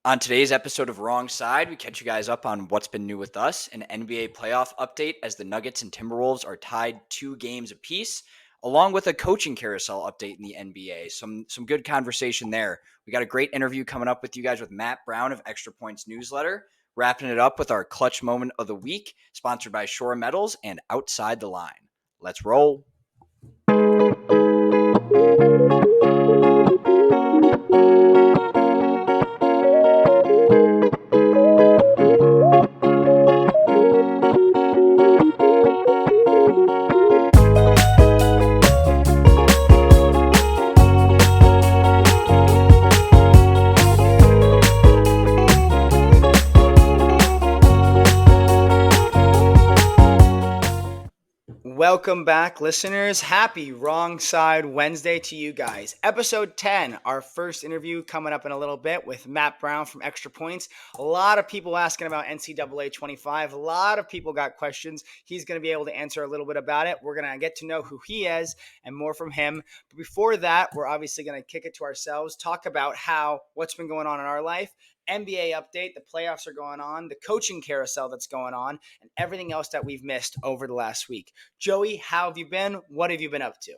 On today's episode of Wrong Side, we catch you guys up on what's been new with us, an NBA playoff update as the Nuggets and Timberwolves are tied 2 games apiece, along with a coaching carousel update in the NBA. Some good conversation there. We got a great interview coming up with you guys with Matt Brown of Extra Points Newsletter, wrapping it up with our clutch moment of the week, sponsored by Shore Metals and Outside the Line. Let's roll. Welcome back, listeners. Happy Wrong Side Wednesday to you guys. Episode 10, our first interview coming up in a little bit with Matt Brown from Extra Points. A lot of people asking about NCAA 25. A lot of people got questions. He's going to be able to answer a little bit about it. We're going to get to know who he is and more from him. But before that, we're obviously going to kick it to ourselves, talk about what's been going on in our life. NBA update, the playoffs are going on, the coaching carousel that's going on, and everything else that we've missed over the last week. Joey, how have you been? What have you been up to?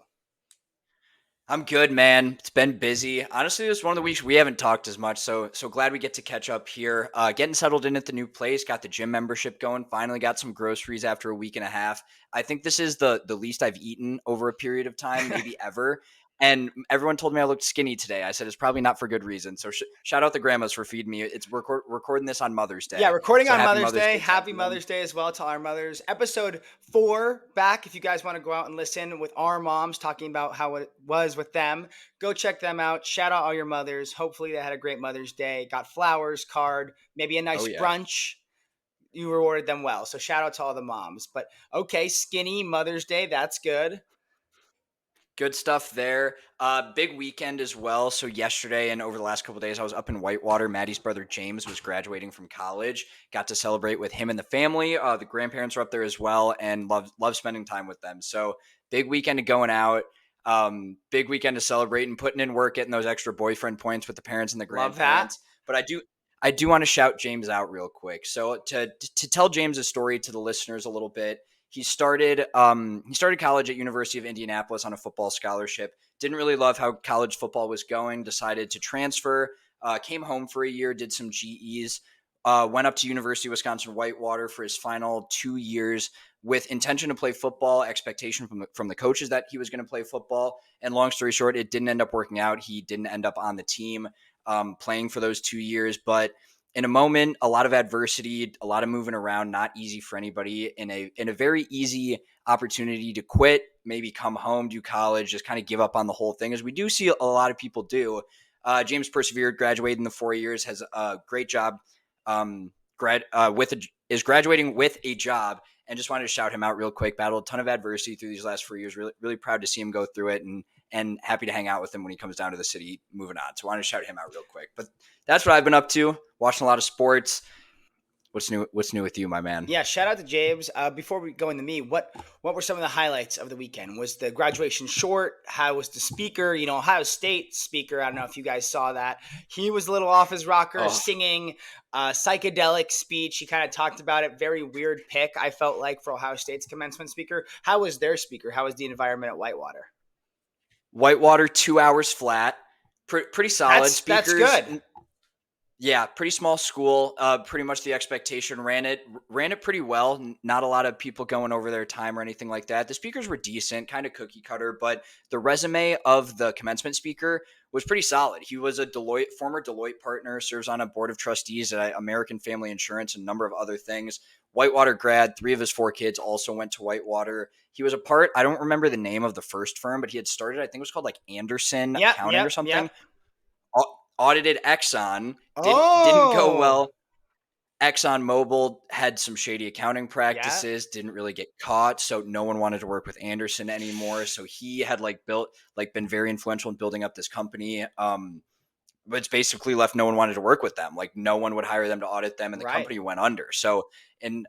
I'm good, man. It's been busy. Honestly, this is one of the weeks we haven't talked as much, so glad we get to catch up here. Getting settled in at the new place, got the gym membership going, finally got some groceries after a week and a half. I think this is the least I've eaten over a period of time, maybe ever. And everyone told me I looked skinny today. I said it's probably not for good reason. So shout out the grandmas for feeding me. It's recording this on Mother's Yeah, Day. recording So on happy Mother's Mother's Day. Day to Happy everyone. Mother's Day as well to our mothers. Episode 4 back. If you guys want to go out and listen with our moms talking about how it was with them, go check them out. Shout out all your mothers. Hopefully they had a great Mother's Day. Got flowers, card, maybe a Oh nice yeah. brunch. You rewarded them well. So shout out to all the moms. But okay, skinny Mother's Day. That's good. Good stuff there. Big weekend as well. So yesterday and over the last couple of days, I was up in Whitewater. Maddie's brother James was graduating from college. Got to celebrate with him and the family. The grandparents were up there as well, and love spending time with them. So big weekend of going out. Big weekend of celebrating, putting in work, getting those extra boyfriend points with the parents and the Love that. grandparents. But I do want to shout James out real quick. So to tell James' story to the listeners a little bit. He started college at University of Indianapolis on a football scholarship. Didn't really love how college football was going. Decided to transfer. Came home for a year. Did some GEs. Went up to University of Wisconsin Whitewater for his final 2 years with intention to play football. Expectation from the coaches that he was going to play football. And long story short, it didn't end up working out. He didn't end up on the team playing for those 2 years, but in a moment, a lot of adversity, a lot of moving around, not easy for anybody, in a very easy opportunity to quit, maybe come home, do college, just kind of give up on the whole thing, as we do see a lot of people do. James persevered, graduated in the 4 years, has a great job, is graduating with a job, and just wanted to shout him out real quick. Battled a ton of adversity through these last 4 years. Really, really proud to see him go through it, and happy to hang out with him when he comes down to the city moving on. So I wanted to shout him out real quick. But that's what I've been up to. Watching a lot of sports. What's new with you, my man? Yeah, shout out to James. Before we go into me, what were some of the highlights of the weekend? Was the graduation short? How was the speaker? Ohio State speaker. I don't know if you guys saw that. He was a little off his rocker, singing psychedelic speech. He kind of talked about it. Very weird pick, I felt like, for Ohio State's commencement speaker. How was their speaker? How was the environment at Whitewater? Whitewater, 2 hours flat. Pretty solid. That's good. Yeah, pretty small school. Pretty much the expectation. Ran it pretty well. Not a lot of people going over their time or anything like that. The speakers were decent, kind of cookie cutter, but the resume of the commencement speaker was pretty solid. He was a former Deloitte partner, serves on a board of trustees at American Family Insurance, and a number of other things. Whitewater grad. 3 of his 4 kids also went to Whitewater. He was a part. I don't remember the name of the first firm, but he had started. I think it was called like Anderson Accounting or something. Yep. Audited Exxon, didn't go Oh, well. ExxonMobil had some shady accounting practices, didn't really get caught, so no one wanted to work with Anderson anymore. So he had been very influential in building up this company. But it's basically left no one wanted to work with them. Like no one would hire them to audit them, and the company went under. So, and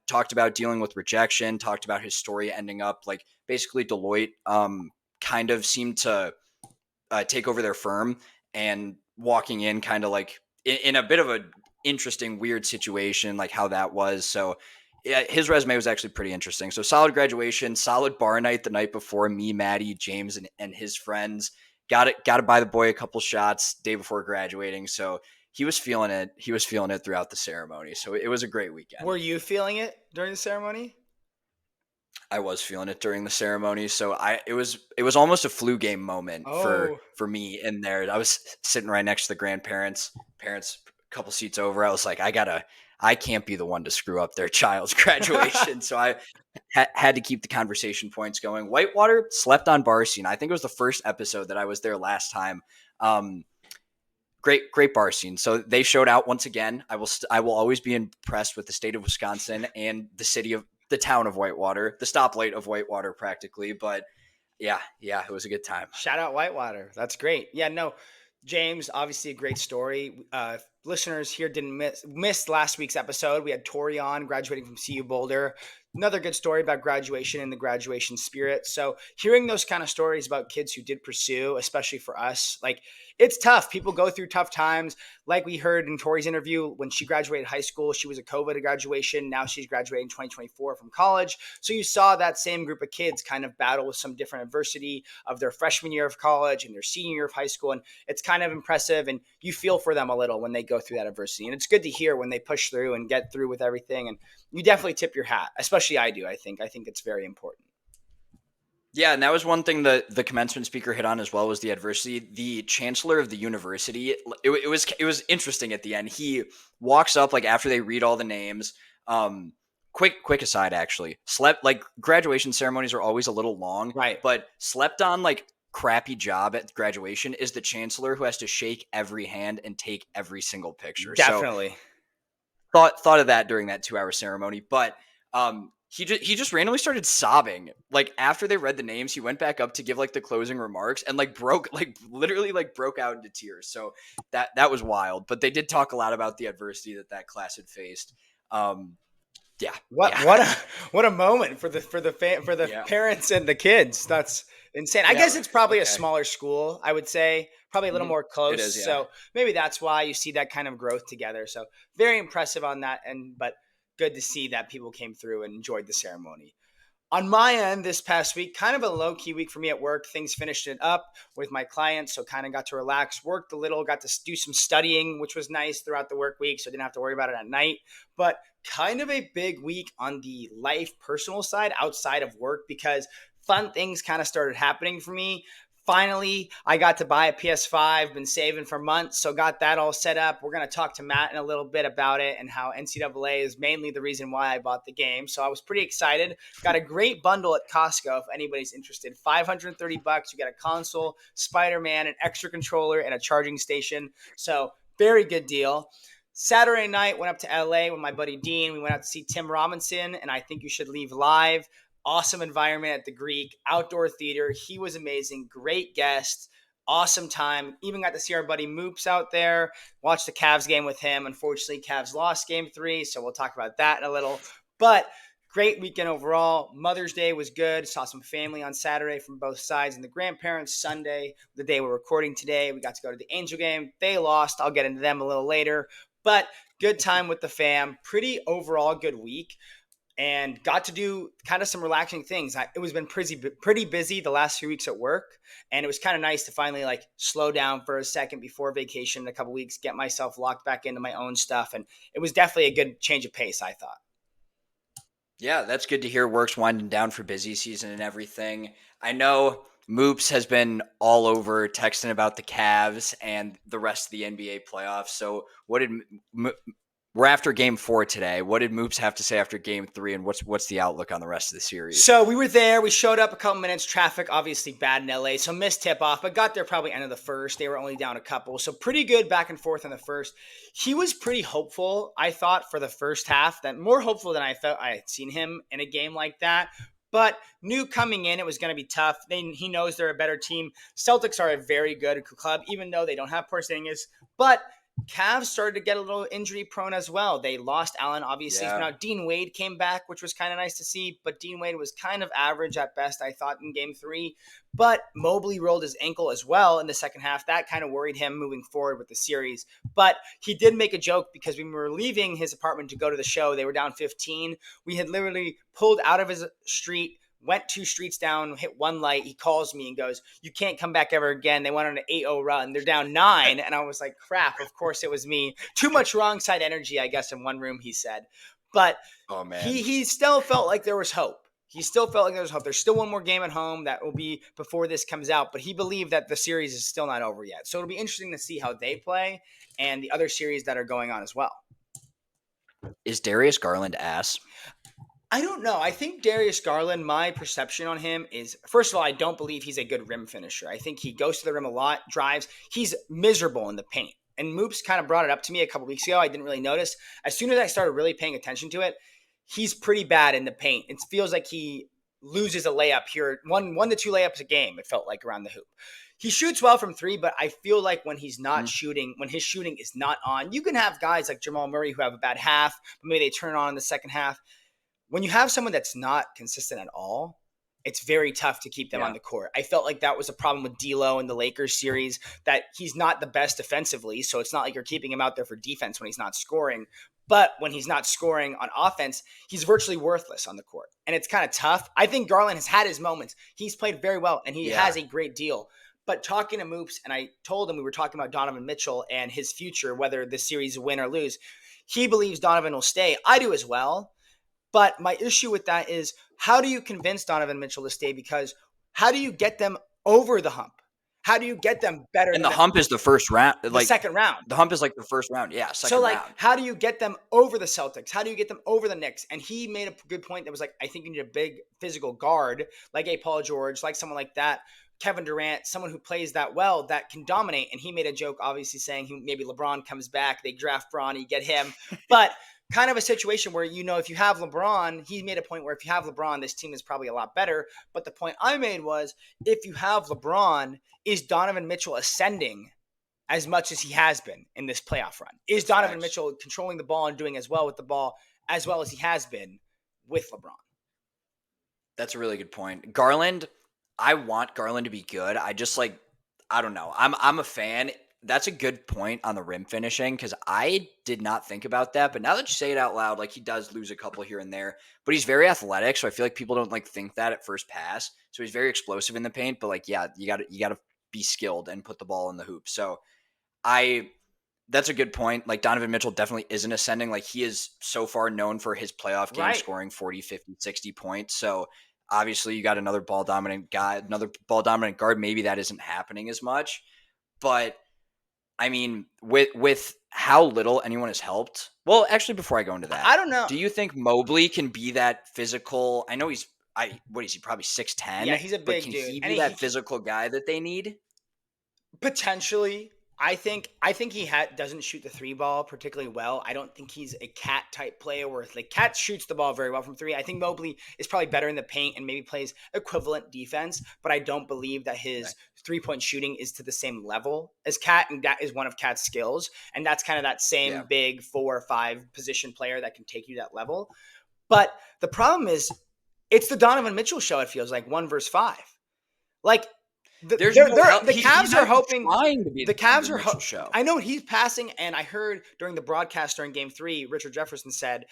talked about dealing with rejection, talked about his story ending up like basically Deloitte kind of seemed to take over their firm, and walking in kind of like in a bit of a interesting, weird situation, like how that was. So yeah, his resume was actually pretty interesting. So solid graduation, solid bar night the night before. Me, Maddie, James, and his friends got to buy the boy a couple shots day before graduating. So he was feeling it. He was feeling it throughout the ceremony. So it was a great weekend. Were you feeling it during the ceremony? I was feeling it during the ceremony. So it was almost a flu game moment Oh, for me in there. I was sitting right next to the grandparents, parents a couple seats over. I was like, I can't be the one to screw up their child's graduation. So I had to keep the conversation points going. Whitewater slept on bar scene. I think it was the first episode that I was there last time. Um, great bar scene. So they showed out once again. I will always be impressed with the state of Wisconsin and the town of Whitewater, the stoplight of Whitewater practically. But yeah, it was a good time. shout out Whitewater. That's great. Yeah, no, James, obviously a great story. Listeners here didn't miss last week's episode. We had Tori on, graduating from CU Boulder. Another good story about graduation and the graduation spirit. So hearing those kind of stories about kids who did pursue, especially for us, like it's tough. People go through tough times. Like we heard in Tori's interview, when she graduated high school, she was a COVID graduation. Now she's graduating 2024 from college. So you saw that same group of kids kind of battle with some different adversity of their freshman year of college and their senior year of high school. And it's kind of impressive. And you feel for them a little when they go through that adversity. And it's good to hear when they push through and get through with everything. And you definitely tip your hat, especially I do. I think it's very important. Yeah, and that was one thing that the commencement speaker hit on as well was the adversity. The chancellor of the university, it was interesting at the end. He walks up like after they read all the names. Quick aside, actually, slept like graduation ceremonies are always a little long, Right. but slept on like crappy job at graduation is the chancellor who has to shake every hand and take every single picture. So Definitely. thought of that during that 2 hour ceremony, but he just randomly started sobbing. Like after they read the names, he went back up to give like the closing remarks and like literally broke out into tears. So that was wild. But they did talk a lot about the adversity that class had faced. Um, yeah, What yeah, what a what a moment for the yeah, parents and the kids. That's insane. I yeah. guess it's probably a Okay, smaller school, I would say, probably a little more it is. close. Yeah. So maybe that's why you see that kind of growth together. So very impressive on that end, but good to see that people came through and enjoyed the ceremony. On my end, this past week, kind of a low key week for me at work. Things finished it up with my clients, so kind of got to relax, worked a little, got to do some studying, which was nice throughout the work week, so I didn't have to worry about it at night. But kind of a big week on the life personal side outside of work because fun things kind of started happening for me. Finally, I got to buy a PS5, been saving for months, so got that all set up. We're going to talk to Matt in a little bit about it and how NCAA is mainly the reason why I bought the game. So I was pretty excited. Got a great bundle at Costco if anybody's interested. $530. You got a console, Spider-Man, an extra controller, and a charging station. So very good deal. Saturday night, went up to LA with my buddy Dean. We went out to see Tim Robinson, and I Think You Should Leave live. Awesome environment at the Greek, outdoor theater. He was amazing. Great guest. Awesome time. Even got to see our buddy Moops out there. Watched the Cavs game with him. Unfortunately, Cavs lost game 3, so we'll talk about that in a little. But great weekend overall. Mother's Day was good. Saw some family on Saturday from both sides and the grandparents. Sunday, the day we're recording today, we got to go to the Angel game. They lost. I'll get into them a little later. But good time with the fam. Pretty overall good week and got to do kind of some relaxing things. It was been pretty busy the last few weeks at work, and it was kind of nice to finally like slow down for a second before vacation in a couple weeks, get myself locked back into my own stuff, and it was definitely a good change of pace, I thought. Yeah, that's good to hear. Work's winding down for busy season and everything. I know Moops has been all over texting about the Cavs and the rest of the NBA playoffs. So, we're after Game 4 today? What did Moops have to say after Game 3, and what's the outlook on the rest of the series? So we were there. We showed up a couple minutes. Traffic obviously bad in LA, so missed tip off, but got there probably end of the first. They were only down a couple, so pretty good back and forth in the first. He was pretty hopeful, I thought, for the first half. That more hopeful than I thought I had seen him in a game like that. But knew coming in it was going to be tough. He knows they're a better team. Celtics are a very good club, even though they don't have Porzingis. But Cavs started to get a little injury prone as well. They lost Allen, obviously. Yeah. Now Dean Wade came back, which was kind of nice to see, but Dean Wade was kind of average at best, I thought, in game 3. But Mobley rolled his ankle as well in the second half. That kind of worried him moving forward with the series. But he did make a joke because when we were leaving his apartment to go to the show, they were down 15. We had literally pulled out of his street, went 2 streets down, hit one light. He calls me and goes, "You can't come back ever again." They went on an 8-0 run. They're down 9. And I was like, crap, of course it was me. Too much wrong side energy, I guess, in one room, he said. But Oh man. he still felt like there was hope. He still felt like there was hope. There's still one more game at home that will be before this comes out, but he believed that the series is still not over yet. So it'll be interesting to see how they play and the other series that are going on as well. Is Darius Garland ass? I don't know. I think Darius Garland, my perception on him is, first of all, I don't believe he's a good rim finisher. I think he goes to the rim a lot, drives. He's miserable in the paint. And Moops kind of brought it up to me a couple weeks ago. I didn't really notice. As soon as I started really paying attention to it, he's pretty bad in the paint. It feels like he loses a layup here, one to two layups a game, it felt like, around the hoop. He shoots well from 3, but I feel like when he's not shooting, when his shooting is not on, you can have guys like Jamal Murray who have a bad half, but maybe they turn it on in the second half. When you have someone that's not consistent at all, it's very tough to keep them on the court. I felt like that was a problem with D'Lo in the Lakers series, that he's not the best defensively, so it's not like you're keeping him out there for defense when he's not scoring. But when he's not scoring on offense, he's virtually worthless on the court. And it's kind of tough. I think Garland has had his moments. He's played very well, and he has a great deal. But talking to Moops, and I told him we were talking about Donovan Mitchell and his future, whether the series win or lose, he believes Donovan will stay. I do as well. But my issue with that is, how do you convince Donovan Mitchell to stay? Because how do you get them over the hump? How do you get them better? And the hump is the first round. The second round. The hump is like the first round. Yeah, second round. So, how do you get them over the Celtics? How do you get them over the Knicks? And he made a good point that was like, I think you need a big physical guard, like a Paul George, like someone like that, Kevin Durant, someone who plays that well, that can dominate. And he made a joke, obviously, saying maybe LeBron comes back, they draft Bron, you get him. But kind of a situation where, if you have LeBron, he made a point where if you have LeBron, this team is probably a lot better. But the point I made was, if you have LeBron, is Donovan Mitchell ascending as much as he has been in this playoff run? Is Donovan Mitchell controlling the ball and doing as well with the ball as well as he has been with LeBron? That's a really good point. Garland, I want Garland to be good. I just I don't know. I'm a fan. That's a good point on the rim finishing, because I did not think about that. But now that you say it out loud, he does lose a couple here and there, but he's very athletic. So I feel like people don't think that at first pass. So he's very explosive in the paint, but you gotta be skilled and put the ball in the hoop. So that's a good point. Donovan Mitchell definitely isn't ascending. He is so far known for his playoff game, scoring 40, 50, 60 points. So obviously you got another ball dominant guy, another ball dominant guard. Maybe that isn't happening as much, but I mean, with how little anyone has helped. Well, actually, before I go into that, I don't know. Do you think Mobley can be that physical? I know what is he? Probably 6'10"? Yeah, he's a big dude. Can he be that physical guy that they need? Potentially. I think he doesn't shoot the 3 ball particularly well. I don't think he's a Cat type player where Cat shoots the ball very well from 3. I think Mobley is probably better in the paint and maybe plays equivalent defense, but I don't believe that his 3-point shooting is to the same level as Cat, and that is one of Cat's skills. And that's kind of that same big 4 or 5 position player that can take you to that level. But the problem is, it's the Donovan Mitchell show, it feels like, 1 versus 5. The Cavs are hoping. The Cavs are hoping. I know he's passing, and I heard during the broadcast during Game 3, Richard Jefferson said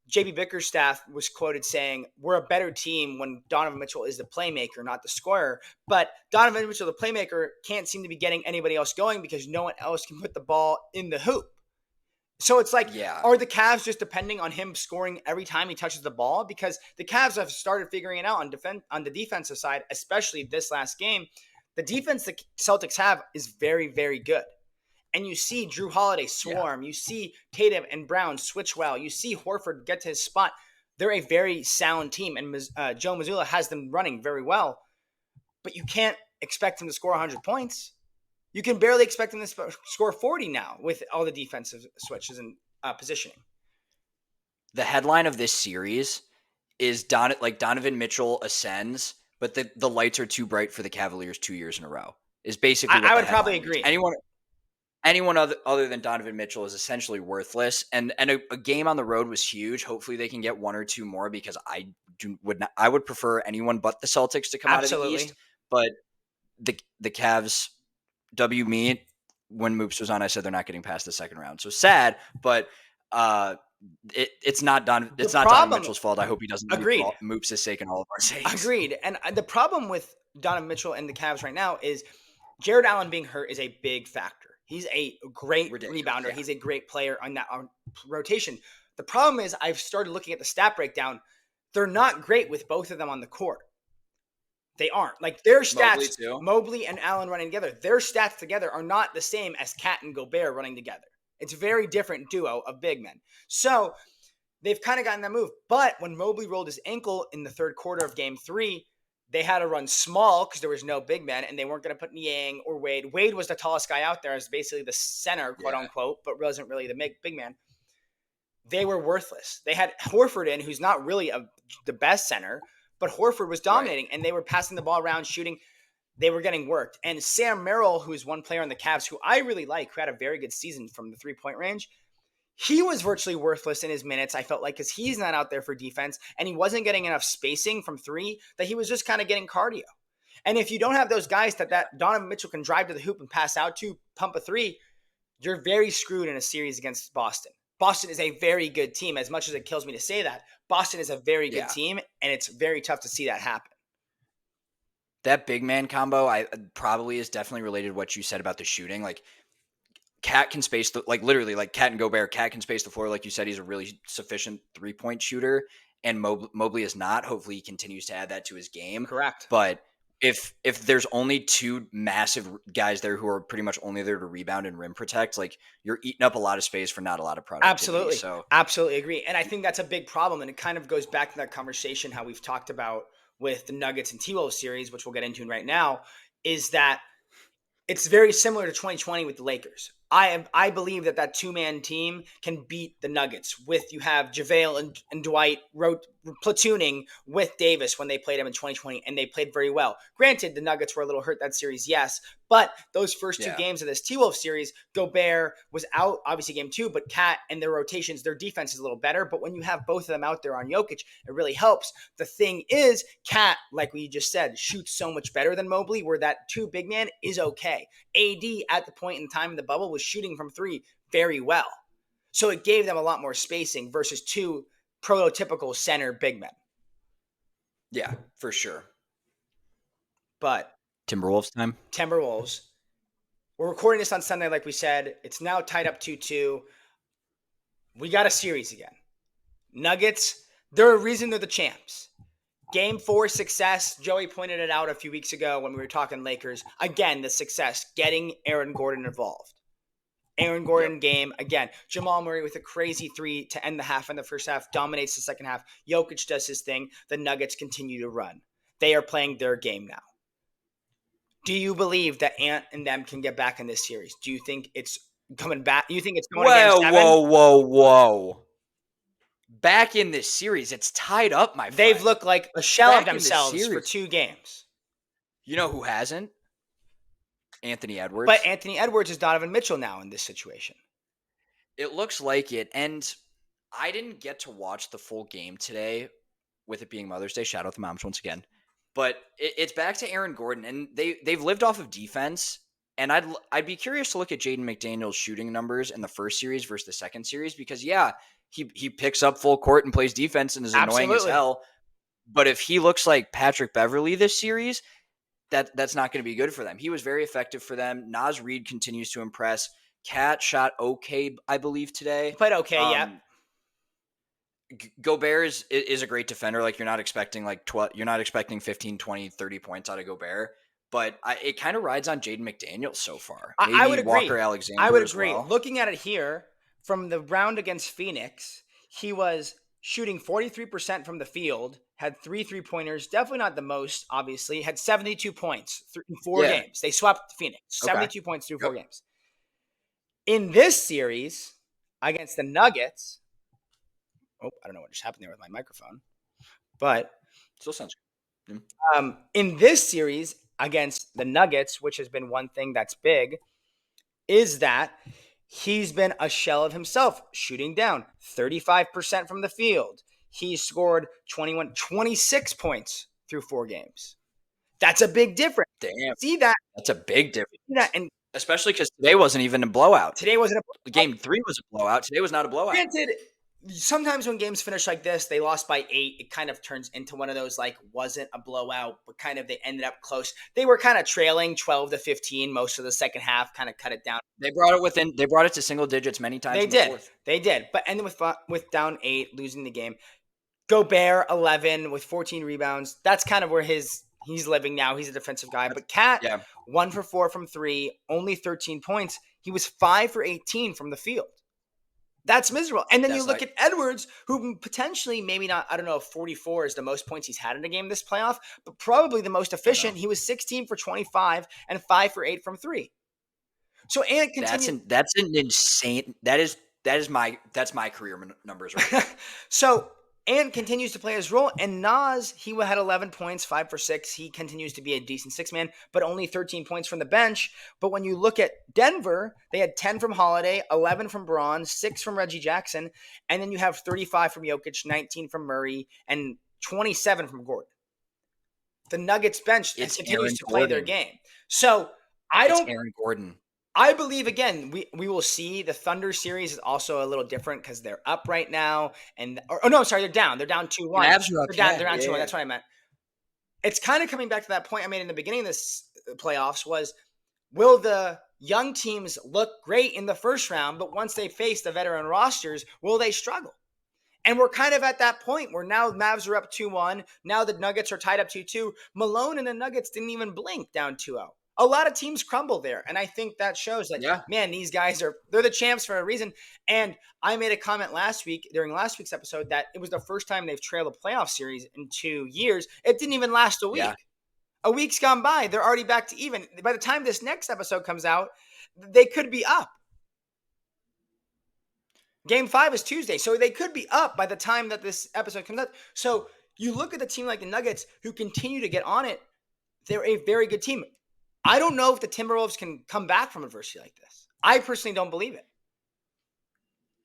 JB Bickerstaff was quoted saying, "We're a better team when Donovan Mitchell is the playmaker, not the scorer." But Donovan Mitchell, the playmaker, can't seem to be getting anybody else going because no one else can put the ball in the hoop. So it's are the Cavs just depending on him scoring every time he touches the ball? Because the Cavs have started figuring it out on the defensive side, especially this last game. The defense the Celtics have is very, very good. And you see Drew Holiday swarm. You see Tatum and Brown switch well. You see Horford get to his spot. They're a very sound team, and Joe Mazzulla has them running very well. But you can't expect him to score 100 points. You can barely expect him to score 40 now with all the defensive switches and positioning. The headline of this series is Donovan Mitchell ascends, but the lights are too bright for the Cavaliers 2 years in a row. Is basically what I would probably agree. anyone other than Donovan Mitchell is essentially worthless. And a game on the road was huge. Hopefully they can get one or two more because I would prefer anyone but the Celtics to come out of the East. Absolutely. But the Cavs me when Moops was on. I said they're not getting past the second round. So sad, but it's not The Donovan problem, Mitchell's fault. I hope he doesn't leave agreed, for Moops' sake and all of our sakes. agreed. And the problem with Donovan Mitchell and the Cavs right now is Jared Allen being hurt is a big factor. He's a great Ridiculous. rebounder. Yeah. He's a great player on that rotation. The problem is I've started looking at the stat breakdown. They're not great with both of them on the court. They aren't. Like their Mobley stats, too. Mobley and Allen running together, their stats together are not the same as Cat and Gobert running together. It's a very different duo of big men. So they've kind of gotten that move. But when Mobley rolled his ankle in the third quarter of game 3, they had to run small because there was no big men, and they weren't going to put Niang or Wade. Wade was the tallest guy out there, as basically the center, quote unquote, but wasn't really the big man. They were worthless. They had Horford in, who's not really the best center, but Horford was dominating, right, and they were passing the ball around, shooting. They were getting worked. And Sam Merrill, who is one player on the Cavs who I really like, who had a very good season from the three-point range, he was virtually worthless in his minutes, I felt like, because he's not out there for defense, and he wasn't getting enough spacing from three, that he was just kind of getting cardio. And if you don't have those guys that Donovan Mitchell can drive to the hoop and pass out to, pump a three, you're very screwed in a series against Boston. Boston is a very good team. As much as it kills me to say that, Boston is a very good team, and it's very tough to see that happen. That big man combo probably is definitely related to what you said about the shooting. Like, Cat can space literally like Cat and Gobert. Cat can space the floor, like you said. He's a really sufficient 3-point shooter, and Mobley is not. Hopefully, he continues to add that to his game. Correct. But if there's only two massive guys there who are pretty much only there to rebound and rim protect, like you're eating up a lot of space for not a lot of productivity. Absolutely. So absolutely agree. And I think that's a big problem. And it kind of goes back to that conversation how we've talked about with the Nuggets and T-Wolves series, which we'll get into right now, is that it's very similar to 2020 with the Lakers. I believe that two-man team can beat the Nuggets with you have JaVale and Dwight platooning with Davis when they played him in 2020, and they played very well. Granted, the Nuggets were a little hurt that series, yes, but those first two games of this T-Wolves series, Gobert was out, obviously game 2, but Cat and their rotations, their defense is a little better, but when you have both of them out there on Jokic, it really helps. The thing is, Cat, like we just said, shoots so much better than Mobley, where that two big man is okay. AD at the point in time in the bubble was shooting from three very well. So it gave them a lot more spacing versus two prototypical center big men. Yeah, for sure. But Timberwolves time. Timberwolves. We're recording this on Sunday, like we said. It's now tied up 2-2. We got a series again. Nuggets, they're a reason they're the champs. Game 4 success. Joey pointed it out a few weeks ago when we were talking Lakers. Again, the success, getting Aaron Gordon involved. Aaron Gordon game, again, Jamal Murray with a crazy 3 to end the half in the first half, dominates the second half. Jokic does his thing. The Nuggets continue to run. They are playing their game now. Do you believe that Ant and them can get back in this series? Do you think it's coming back? Do you think it's going against 7? Whoa. Back in this series, it's tied up, my friend. They've looked like a shell of themselves for 2 games. You know who hasn't? Anthony Edwards. But Anthony Edwards is Donovan Mitchell now in this situation. It looks like it. And I didn't get to watch the full game today, with it being Mother's Day. Shout out the moms once again. But it's back to Aaron Gordon, and they've lived off of defense. And I'd be curious to look at Jaden McDaniel's shooting numbers in the first series versus the second series, because he picks up full court and plays defense and is annoying as hell. But if he looks like Patrick Beverley this series, that's not going to be good for them. He was very effective for them. Naz Reid continues to impress. Cat shot okay, I believe, today. He played okay, yeah. Gobert is a great defender. Like, you're not expecting 15, 20, 30 points out of Gobert. But it kind of rides on Jaden McDaniels so far. Maybe I would agree. Walker Alexander I would as agree. well. Looking at it here, from the round against Phoenix, he was shooting 43% from the field, had 3 3-pointers, definitely not the most, obviously, had 72 points in 4 games. They swept Phoenix, 72 points through 4 games. In this series, against the Nuggets, I don't know what just happened there with my microphone, but still sounds good. In this series against the Nuggets, which has been one thing that's big, is that he's been a shell of himself, shooting down 35% from the field. He scored 26 points through 4 games. That's a big difference. Damn, See that? that's a big See that? difference. And Especially because today wasn't even a blowout. today wasn't Game 3 was a blowout. Today was not a blowout. granted. Sometimes when games finish like this, they lost by 8. It kind of turns into one of those like wasn't a blowout, but kind of they ended up close. They were kind of trailing 12-15 most of the second half, kind of cut it down. They brought it to single digits many times in the fourth. They did. But ending with down 8, losing the game. Gobert 11 with 14 rebounds. That's kind of where he's living now. He's a defensive guy. But Cat, Yeah. 1 for 4 from 3, only 13 points. He was 5 for 18 from the field. That's miserable. And then you look at Edwards, who potentially maybe not, I don't know if 44 is the most points he's had in a game this playoff, but probably the most efficient. He was 16 for 25 and 5 for 8 from 3. So Ant continues. That's an insane. That's my career numbers right now. So Ant continues to play his role, and Nas, he had 11 points, 5 for 6. He continues to be a decent six-man, but only 13 points from the bench. But when you look at Denver, they had 10 from Holiday, 11 from Braun, 6 from Reggie Jackson, and then you have 35 from Jokic, 19 from Murray, and 27 from Gordon. The Nuggets bench continues to play their game. So it's Aaron Gordon. I believe, again, we will see the Thunder series is also a little different because they're up right now. They're down. They're down 2-1. They're down 2-1. That's what I meant. It's kind of coming back to that point I made in the beginning of this playoffs was, will the young teams look great in the first round, but once they face the veteran rosters, will they struggle? And we're kind of at that point where now Mavs are up 2-1. Now the Nuggets are tied up 2-2. Malone and the Nuggets didn't even blink down 2-0. A lot of teams crumble there. And I think that shows that, man, these guys they're the champs for a reason. And I made a comment during last week's episode that it was the first time they've trailed a playoff series in 2 years. It didn't even last a week. Yeah. A week's gone by. They're already back to even. By the time this next episode comes out, they could be up. Game 5 is Tuesday. So they could be up by the time that this episode comes out. So you look at the team like the Nuggets who continue to get on it. They're a very good team. I don't know if the Timberwolves can come back from adversity like this. I personally don't believe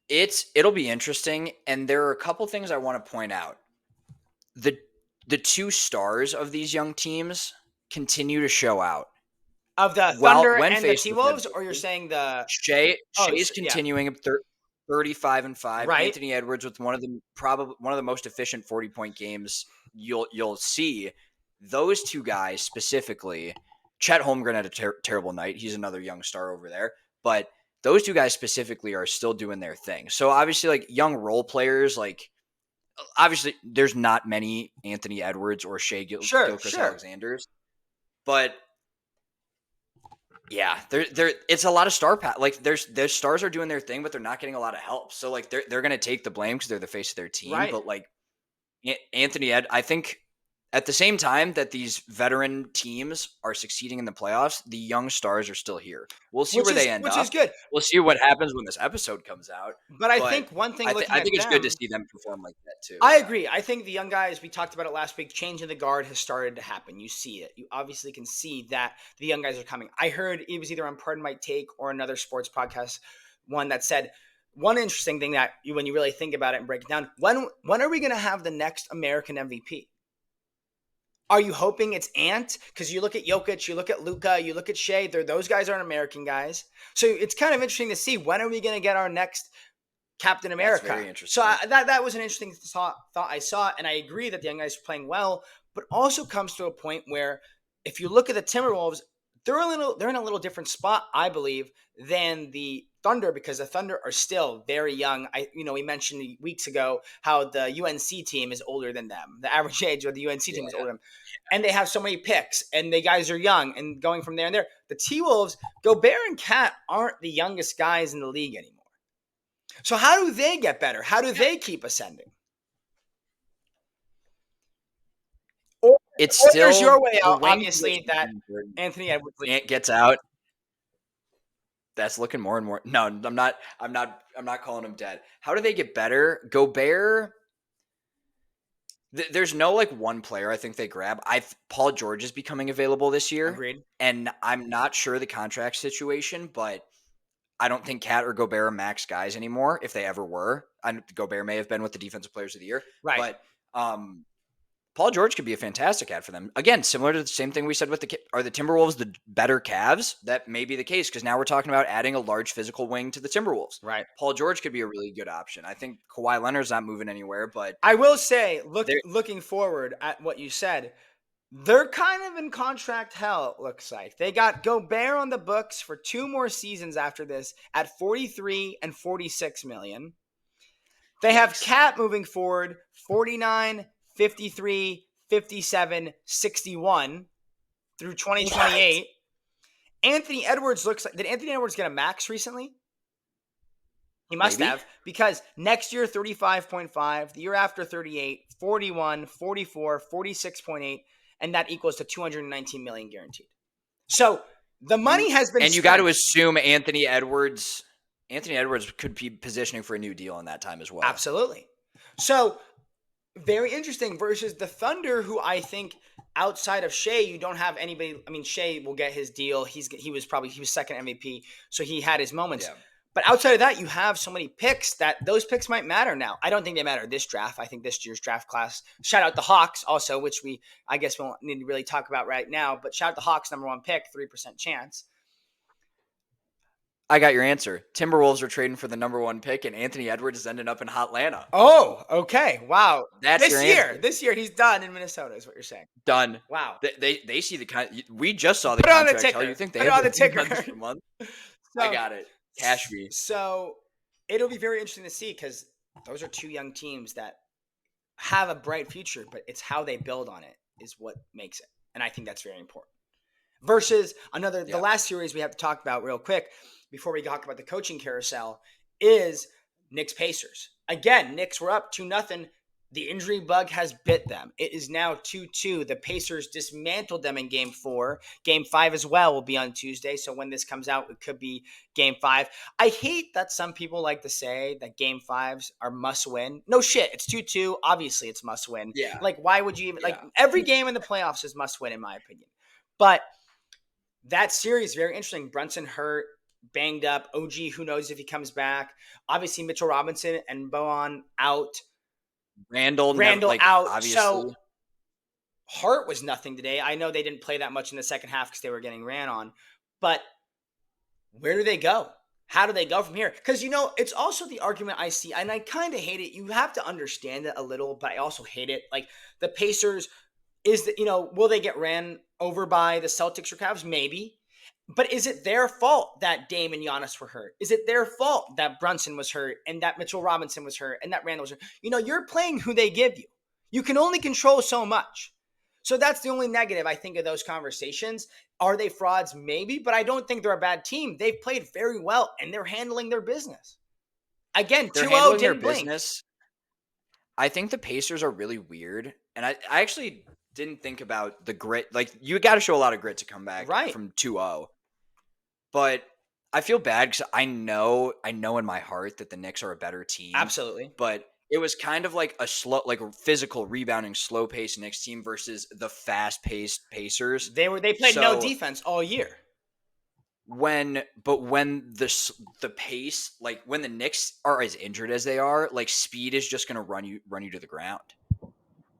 it. It'll be interesting, and there are a couple things I want to point out. The 2 stars of these young teams continue to show out. Of the Thunder and the T-Wolves, or you're saying the Shea's continuing at 35 and 5. Right. Anthony Edwards with one of the most efficient 40-point games you'll see. Those 2 guys specifically. Chet Holmgren had a terrible night. He's another young star over there. But those 2 guys specifically are still doing their thing. So obviously, like young role players, like obviously there's not many Anthony Edwards or Shea Gilgeous-Alexanders. But yeah, it's a lot of star path. Like their stars are doing their thing, but they're not getting a lot of help. So like they're going to take the blame because they're the face of their team. Right. But like Anthony I think at the same time that these veteran teams are succeeding in the playoffs, the young stars are still here. We'll see where they end up. Which is good. We'll see what happens when this episode comes out. But I think one thing I think it's good to see them perform like that too. I agree. I think the young guys, we talked about it last week, changing the guard has started to happen. You see it. You obviously can see that the young guys are coming. I heard it was either on Pardon My Take or another sports podcast, one that said one interesting thing that when you really think about it and break it down, when are we going to have the next American MVP? Are you hoping it's Ant? Because you look at Jokic, you look at Luka, you look at Shea. Those guys aren't American guys. So it's kind of interesting to see when are we going to get our next Captain America. That's very interesting. So that was an interesting thought I saw, and I agree that the young guys are playing well, but also comes to a point where if you look at the Timberwolves, they're in a little different spot, I believe, than the Thunder, because the Thunder are still very young. We mentioned weeks ago how the UNC team is older than them. The average age of the UNC team is older than them. And they have so many picks, and the guys are young, and going from there and there. The T-Wolves, Gobert and Cat aren't the youngest guys in the league anymore. So how do they get better? How do they keep ascending? It's still there's your way out, obviously, that Anthony Edwards gets out. That's looking more and more. No, I'm not calling him dead. How do they get better? Gobert. There's no like one player I think they grab. Paul George is becoming available this year. Agreed. And I'm not sure the contract situation, but I don't think Cat or Gobert are max guys anymore, if they ever were. Gobert may have been with the Defensive Players of the Year, Right. but Paul George could be a fantastic ad for them. Again, similar to the same thing we said with are the Timberwolves the better Cavs? That may be the case because now we're talking about adding a large physical wing to the Timberwolves. Right. Paul George could be a really good option. I think Kawhi Leonard's not moving anywhere, but I will say, looking forward at what you said, they're kind of in contract hell, it looks like. They got Gobert on the books for 2 more seasons after this at 43 and 46 million. They have yikes. Cat moving forward 49, 53, 57, 61 through 2028. Anthony Edwards looks like, did Anthony Edwards get a max recently? He must Maybe. have, because next year 35.5, the year after 38, 41, 44, 46.8, and that equals to 219 million guaranteed. So the money has been And you spent. got to assume Anthony Edwards could be positioning for a new deal in that time as well. Absolutely. So very interesting versus the Thunder, who I think outside of Shea, you don't have anybody. I mean, Shea will get his deal. He was second MVP, so he had his moments. Yeah. But outside of that, you have so many picks that those picks might matter now. I don't think they matter this draft. I think this year's draft class, shout out the Hawks also, which I guess we won't need to really talk about right now, but shout out the Hawks, number 1 pick, 3% chance. I got your answer. Timberwolves are trading for the number 1 pick, and Anthony Edwards is ending up in Hotlanta. Oh, okay. Wow. That's your answer. This year he's done in Minnesota is what you're saying. Done. Wow. They see the kind. We just saw the Put it on the contract. ticker. You think they Put it have on the ticker. a month? So, I got it. Cash me. So it'll be very interesting to see because those are 2 young teams that have a bright future, but it's how they build on it is what makes it. And I think that's very important. Versus the last series we have to talk about real quick before we talk about the coaching carousel is Knicks Pacers. Again, Knicks were up 2-0. The injury bug has bit them. It is now 2-2. The Pacers dismantled them in Game 4. Game 5 as well will be on Tuesday. So when this comes out, it could be Game 5. I hate that some people like to say that Game 5s are must win. No shit. It's 2-2. Obviously, it's must win. Yeah. Like, why would you even every game in the playoffs is must win in my opinion. But that series is very interesting. Brunson hurt, banged up. OG, who knows if he comes back. Obviously, Mitchell Robinson and Bojan out. Randall out. Obviously. So Hart was nothing today. I know they didn't play that much in the second half because they were getting ran on. But where do they go? How do they go from here? Because, it's also the argument I see, and I kind of hate it. You have to understand it a little, but I also hate it. Like, the Pacers, will they get ran over by the Celtics or Cavs? Maybe. But is it their fault that Dame and Giannis were hurt? Is it their fault that Brunson was hurt and that Mitchell Robinson was hurt and that Randall was hurt? You're playing who they give you. You can only control so much. So that's the only negative I think of those conversations. Are they frauds? Maybe, but I don't think they're a bad team. They've played very well and they're handling their business. Again, 2-0 didn't blink. I think the Pacers are really weird. And I actually didn't think about the grit. Like, you got to show a lot of grit to come back from 2-0. But I feel bad because I know in my heart that the Knicks are a better team. Absolutely. But it was kind of like a physical rebounding, slow paced Knicks team versus the fast paced Pacers. They played no defense all year. When the pace, like when the Knicks are as injured as they are, like speed is just going to run you to the ground.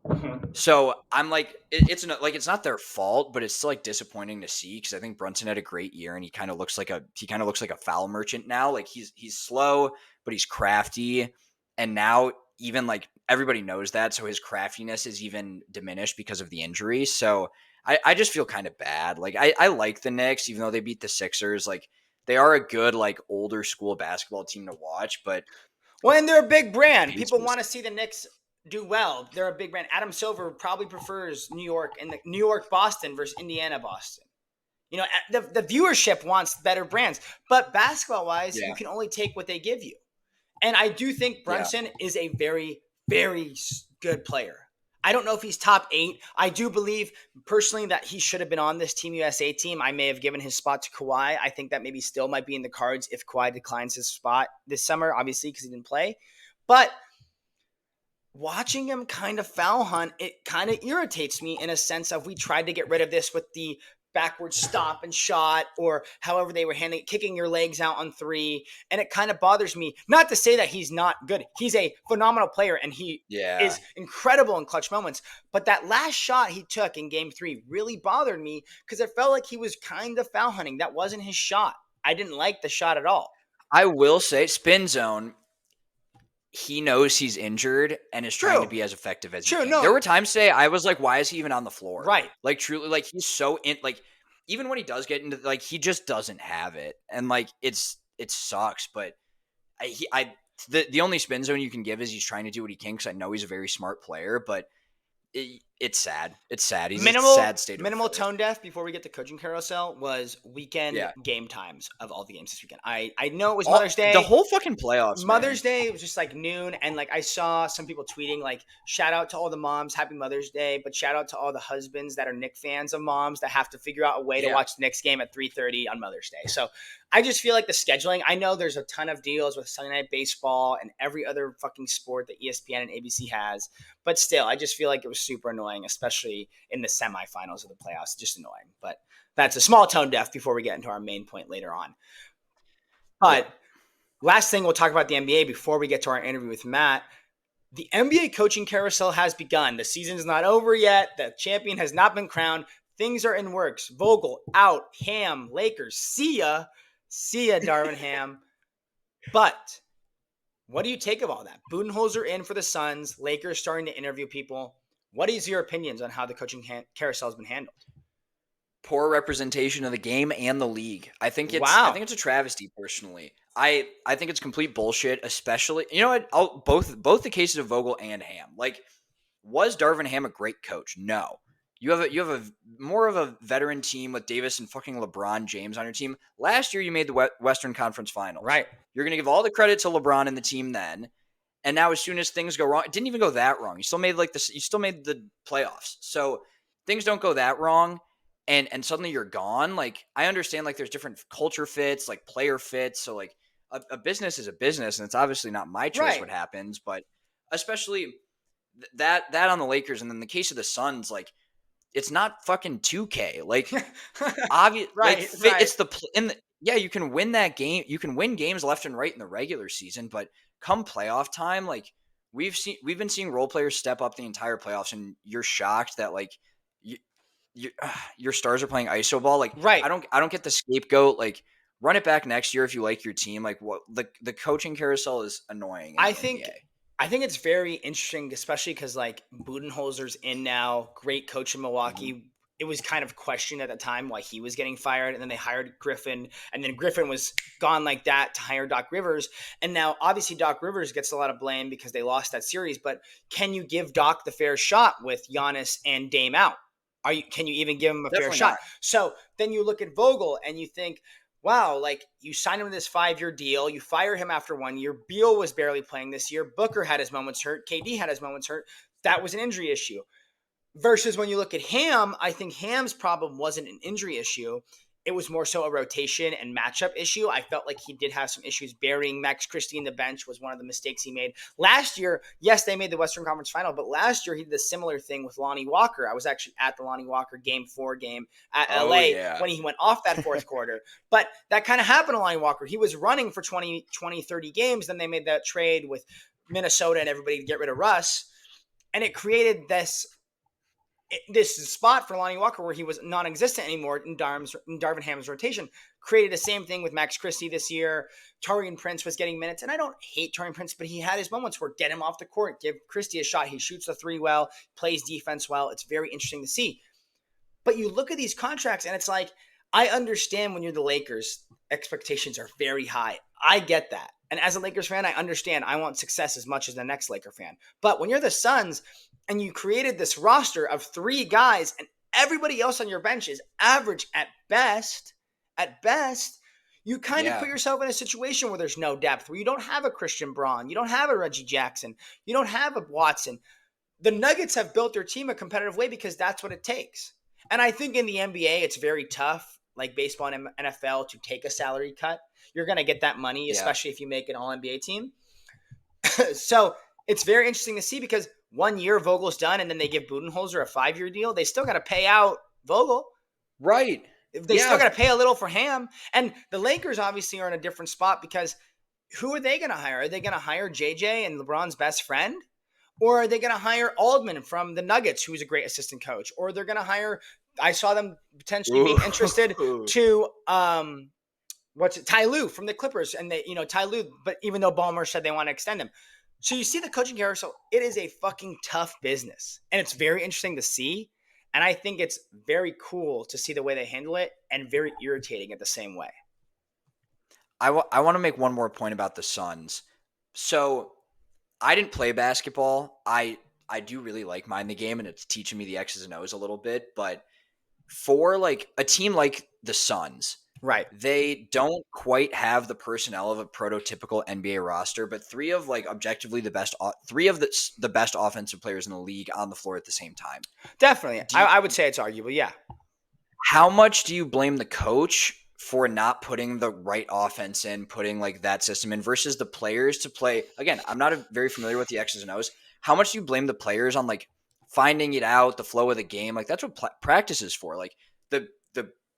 Mm-hmm. So I'm like, it's not their fault, but it's still like disappointing to see because I think Brunson had a great year and he kind of looks like a foul merchant now. Like he's slow, but he's crafty, and now even like everybody knows that, so his craftiness is even diminished because of the injury. So I just feel kind of bad. Like I like the Knicks, even though they beat the Sixers. Like they are a good like older school basketball team to watch, but and they're a big brand. People want to see the Knicks do well. They're a big brand. Adam Silver probably prefers New York and the New York Boston versus Indiana Boston. The viewership wants better brands, but basketball wise, you can only take what they give you. And I do think Brunson is a very, very good player. I don't know if he's top 8. I do believe personally that he should have been on this Team USA team. I may have given his spot to Kawhi. I think that maybe still might be in the cards if Kawhi declines his spot this summer, obviously, because he didn't play. But watching him kind of foul hunt, it kind of irritates me in a sense of we tried to get rid of this with the backward stop and shot, or however they were handling kicking your legs out on three. And it kind of bothers me. Not to say that he's not good. He's a phenomenal player and he Yeah. is incredible in clutch moments. But that last shot he took in game 3 really bothered me because it felt like he was kind of foul hunting. That wasn't his shot. I didn't like the shot at all. I will say, spin zone, he knows he's injured and is trying to True. be as effective as he True. can. There No. were times today I was like, why is he even on the floor? Right. Like, truly, like, he's so in, like, even when he does get into, like, he just doesn't have it. And, like, it sucks. But the only spin zone you can give is he's trying to do what he can because I know he's a very smart player. But it's sad. It's sad. He's a sad state of Minimal affairs. tone deaf before we get to coaching carousel was weekend game times of all the games this weekend. I know it was Mother's Day. The whole fucking playoffs. Mother's Day was just like noon, and like I saw some people tweeting like shout out to all the moms, happy Mother's Day, but shout out to all the husbands that are Knicks fans of moms that have to figure out a way to watch the Knicks game at 3:30 on Mother's Day. So I just feel like the scheduling, I know there's a ton of deals with Sunday Night Baseball and every other fucking sport that ESPN and ABC has, but still, I just feel like it was super annoying, especially in the semifinals of the playoffs. Just annoying, but that's a small tone deaf before we get into our main point later on. But last thing we'll talk about the NBA before we get to our interview with Matt. The NBA coaching carousel has begun. The season is not over yet. The champion has not been crowned. Things are in works. Vogel out. Ham. Lakers. See ya. See ya, Darvin Ham. But what do you take of all that? Budenholzer in for the Suns. Lakers starting to interview people. What is your opinions on how the coaching carousel has been handled? Poor representation of the game and the league. I think it's a travesty personally. I think it's complete bullshit, especially, you know what? Both the cases of Vogel and Ham. Like, was Darvin Ham a great coach? No. You have a more of a veteran team with Davis and fucking LeBron James on your team. Last year you made the Western Conference Finals. Right. You're going to give all the credit to LeBron and the team then. And now as soon as things go wrong, it didn't even go that wrong. You still made the playoffs. So things don't go that wrong. And suddenly you're gone. Like, I understand, like, there's different culture fits, like player fits. So like a business is a business, and it's obviously not my choice what happens, but especially that on the Lakers. And then the case of the Suns, like, it's not fucking 2K. Like, obvious, it's you can win that game. You can win games left and right in the regular season, but come playoff time, like, we've been seeing role players step up the entire playoffs, and you're shocked that, like, your stars are playing iso ball. Like, I don't get the scapegoat. Like, run it back next year if you like your team. Like, what the coaching carousel is annoying. I think it's very interesting, especially because like Budenholzer's in now, great coach in Milwaukee. Mm-hmm. It was kind of questioned at the time why he was getting fired, and then they hired Griffin, and then Griffin was gone like that to hire Doc Rivers. And now obviously Doc Rivers gets a lot of blame because they lost that series, but can you give Doc the fair shot with Giannis and Dame out? Can you even give him a fair shot? So then you look at Vogel and you think, wow, like, you signed him to this 5-year deal. You fire him after 1 year. Beal was barely playing this year. Booker had his moments hurt. KD had his moments hurt. That was an injury issue. Versus when you look at Ham, I think Ham's problem wasn't an injury issue. It was more so a rotation and matchup issue. I felt like he did have some issues. Burying Max Christie in the bench was one of the mistakes he made. Last year, yes, they made the Western Conference Final, but last year he did a similar thing with Lonnie Walker. I was actually at the Lonnie Walker Game 4 game at LA when he went off that fourth quarter. But that kind of happened to Lonnie Walker. He was running for 20, 30 games. Then they made that trade with Minnesota and everybody to get rid of Russ. And it created this spot for Lonnie Walker where he was non-existent anymore in Darvin Ham's rotation. Created the same thing with Max Christie this year. Taurean Prince was getting minutes, and I don't hate Taurean Prince, but he had his moments where get him off the court, give Christie a shot. He shoots the three well, plays defense well. It's very interesting to see. But you look at these contracts, and it's like, I understand when you're the Lakers, expectations are very high. I get that. And as a Lakers fan, I understand. I want success as much as the next Laker fan. But when you're the Suns and you created this roster of 3 guys and everybody else on your bench is average at best, you kind of put yourself in a situation where there's no depth, where you don't have a Christian Braun, you don't have a Reggie Jackson, you don't have a Watson. The Nuggets have built their team a competitive way because that's what it takes. And I think in the NBA, it's very tough, like baseball and NFL, to take a salary cut. You're going to get that money, especially if you make an all-NBA team. So it's very interesting to see because 1 year Vogel's done and then they give Budenholzer a 5-year deal. They still got to pay out Vogel. Right. They still Yeah. got to pay a little for Ham. And the Lakers obviously are in a different spot because who are they going to hire? Are they going to hire JJ and LeBron's best friend? Or are they going to hire Aldman from the Nuggets, who's a great assistant coach? Or they're going to hire, I saw them potentially being interested Ooh. to, Ty Lue from the Clippers. And they, Ty Lue, but even though Ballmer said they want to extend him. So you see the coaching carousel, it is a fucking tough business. And it's very interesting to see. And I think it's very cool to see the way they handle it and very irritating at the same way. I want to make one more point about the Suns. So I didn't play basketball. I do really like mind the game, and it's teaching me the X's and O's a little bit. But for like a team like the Suns, Right. they don't quite have the personnel of a prototypical NBA roster, but three of the best offensive players in the league on the floor at the same time. Definitely. I would say it's arguable. Yeah. How much do you blame the coach for not putting the right offense in, putting like that system in versus the players to play? Again, I'm not very familiar with the X's and O's. How much do you blame the players on like finding it out, the flow of the game? Like that's what practice is for. Like the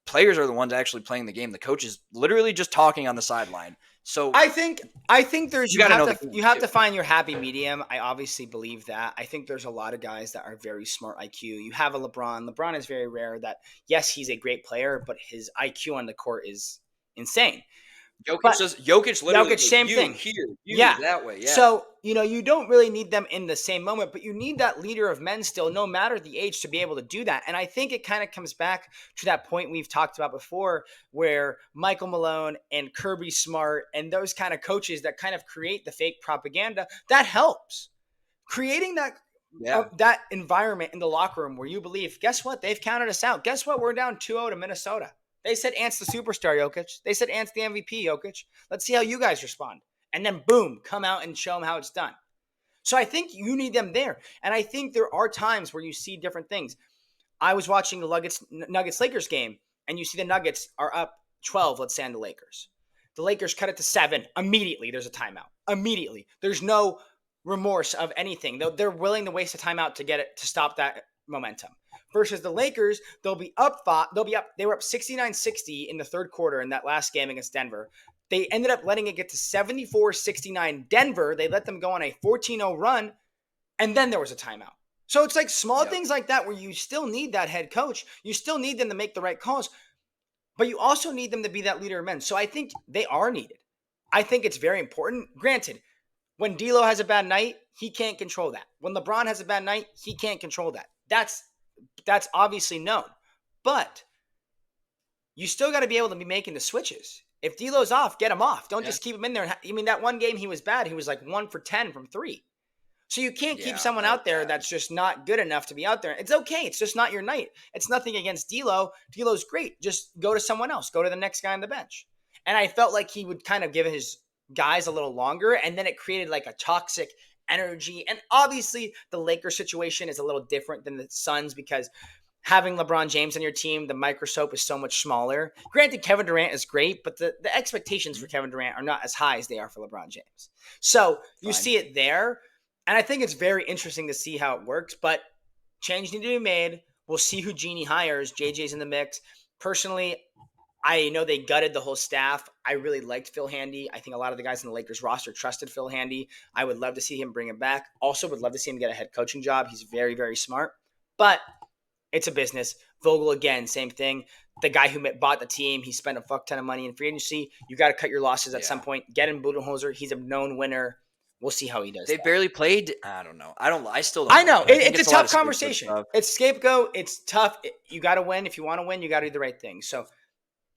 players are the ones actually playing the game. The coach is literally just talking on the sideline. So I think there's you have to find your happy medium. I obviously believe that. I think there's a lot of guys that are very smart IQ. You have a LeBron. LeBron is very rare that yes, he's a great player, but his IQ on the court is insane. Jokic literally Jokic, same thing. Here, yeah, that way. Yeah. So you don't really need them in the same moment, but you need that leader of men still, no matter the age, to be able to do that. And I think it kind of comes back to that point we've talked about before, where Michael Malone and Kirby Smart and those kind of coaches that kind of create the fake propaganda that helps creating that environment in the locker room where you believe, guess what? They've counted us out. Guess what? We're down 2-0 to Minnesota. They said Ant's the superstar, Jokic. They said Ant's the MVP, Jokic. Let's see how you guys respond. And then boom, come out and show them how it's done. So I think you need them there. And I think there are times where you see different things. I was watching the Nuggets-Lakers game, and you see the Nuggets are up 12, let's say, on the Lakers. The Lakers cut it to 7. Immediately, there's a timeout. Immediately. There's no remorse of anything. They're willing to waste a timeout to stop that momentum. Versus the Lakers, they'll be up. They were up 69-60 in the third quarter in that last game against Denver. They ended up letting it get to 74-69 Denver. They let them go on a 14-0 run, and then there was a timeout. So it's like small things like that where you still need that head coach. You still need them to make the right calls, but you also need them to be that leader of men. So I think they are needed. I think it's very important. Granted, when D'Lo has a bad night, he can't control that. When LeBron has a bad night, he can't control that. That's obviously known. But you still got to be able to be making the switches. If D'Lo's off, get him off. Don't just keep him in there. I mean, that one game he was bad. He was like 1 for 10 from 3. So you can't keep someone out there that's just not good enough to be out there. It's okay. It's just not your night. It's nothing against D'Lo. D'Lo's great. Just go to someone else. Go to the next guy on the bench. And I felt like he would kind of give his guys a little longer, and then it created like a toxic energy. And obviously the Lakers situation is a little different than the Suns because having LeBron James on your team, the microscope is so much smaller. Granted, Kevin Durant is great, but the expectations for Kevin Durant are not as high as they are for LeBron James. So you see it there. And I think it's very interesting to see how it works, but change need to be made. We'll see who Genie hires. JJ's in the mix. Personally, I know they gutted the whole staff. I really liked Phil Handy. I think a lot of the guys in the Lakers roster trusted Phil Handy. I would love to see him bring him back. Also would love to see him get a head coaching job. He's very, very smart. But it's a business. Vogel, again, same thing. The guy who bought the team, he spent a fuck ton of money in free agency. You got to cut your losses at some point. Get him Budenholzer. He's a known winner. We'll see how he does. They barely played. I don't know. I still don't I know. know. It's a tough conversation. It's scapegoat. It's tough. You got to win. If you want to win, you got to do the right thing. So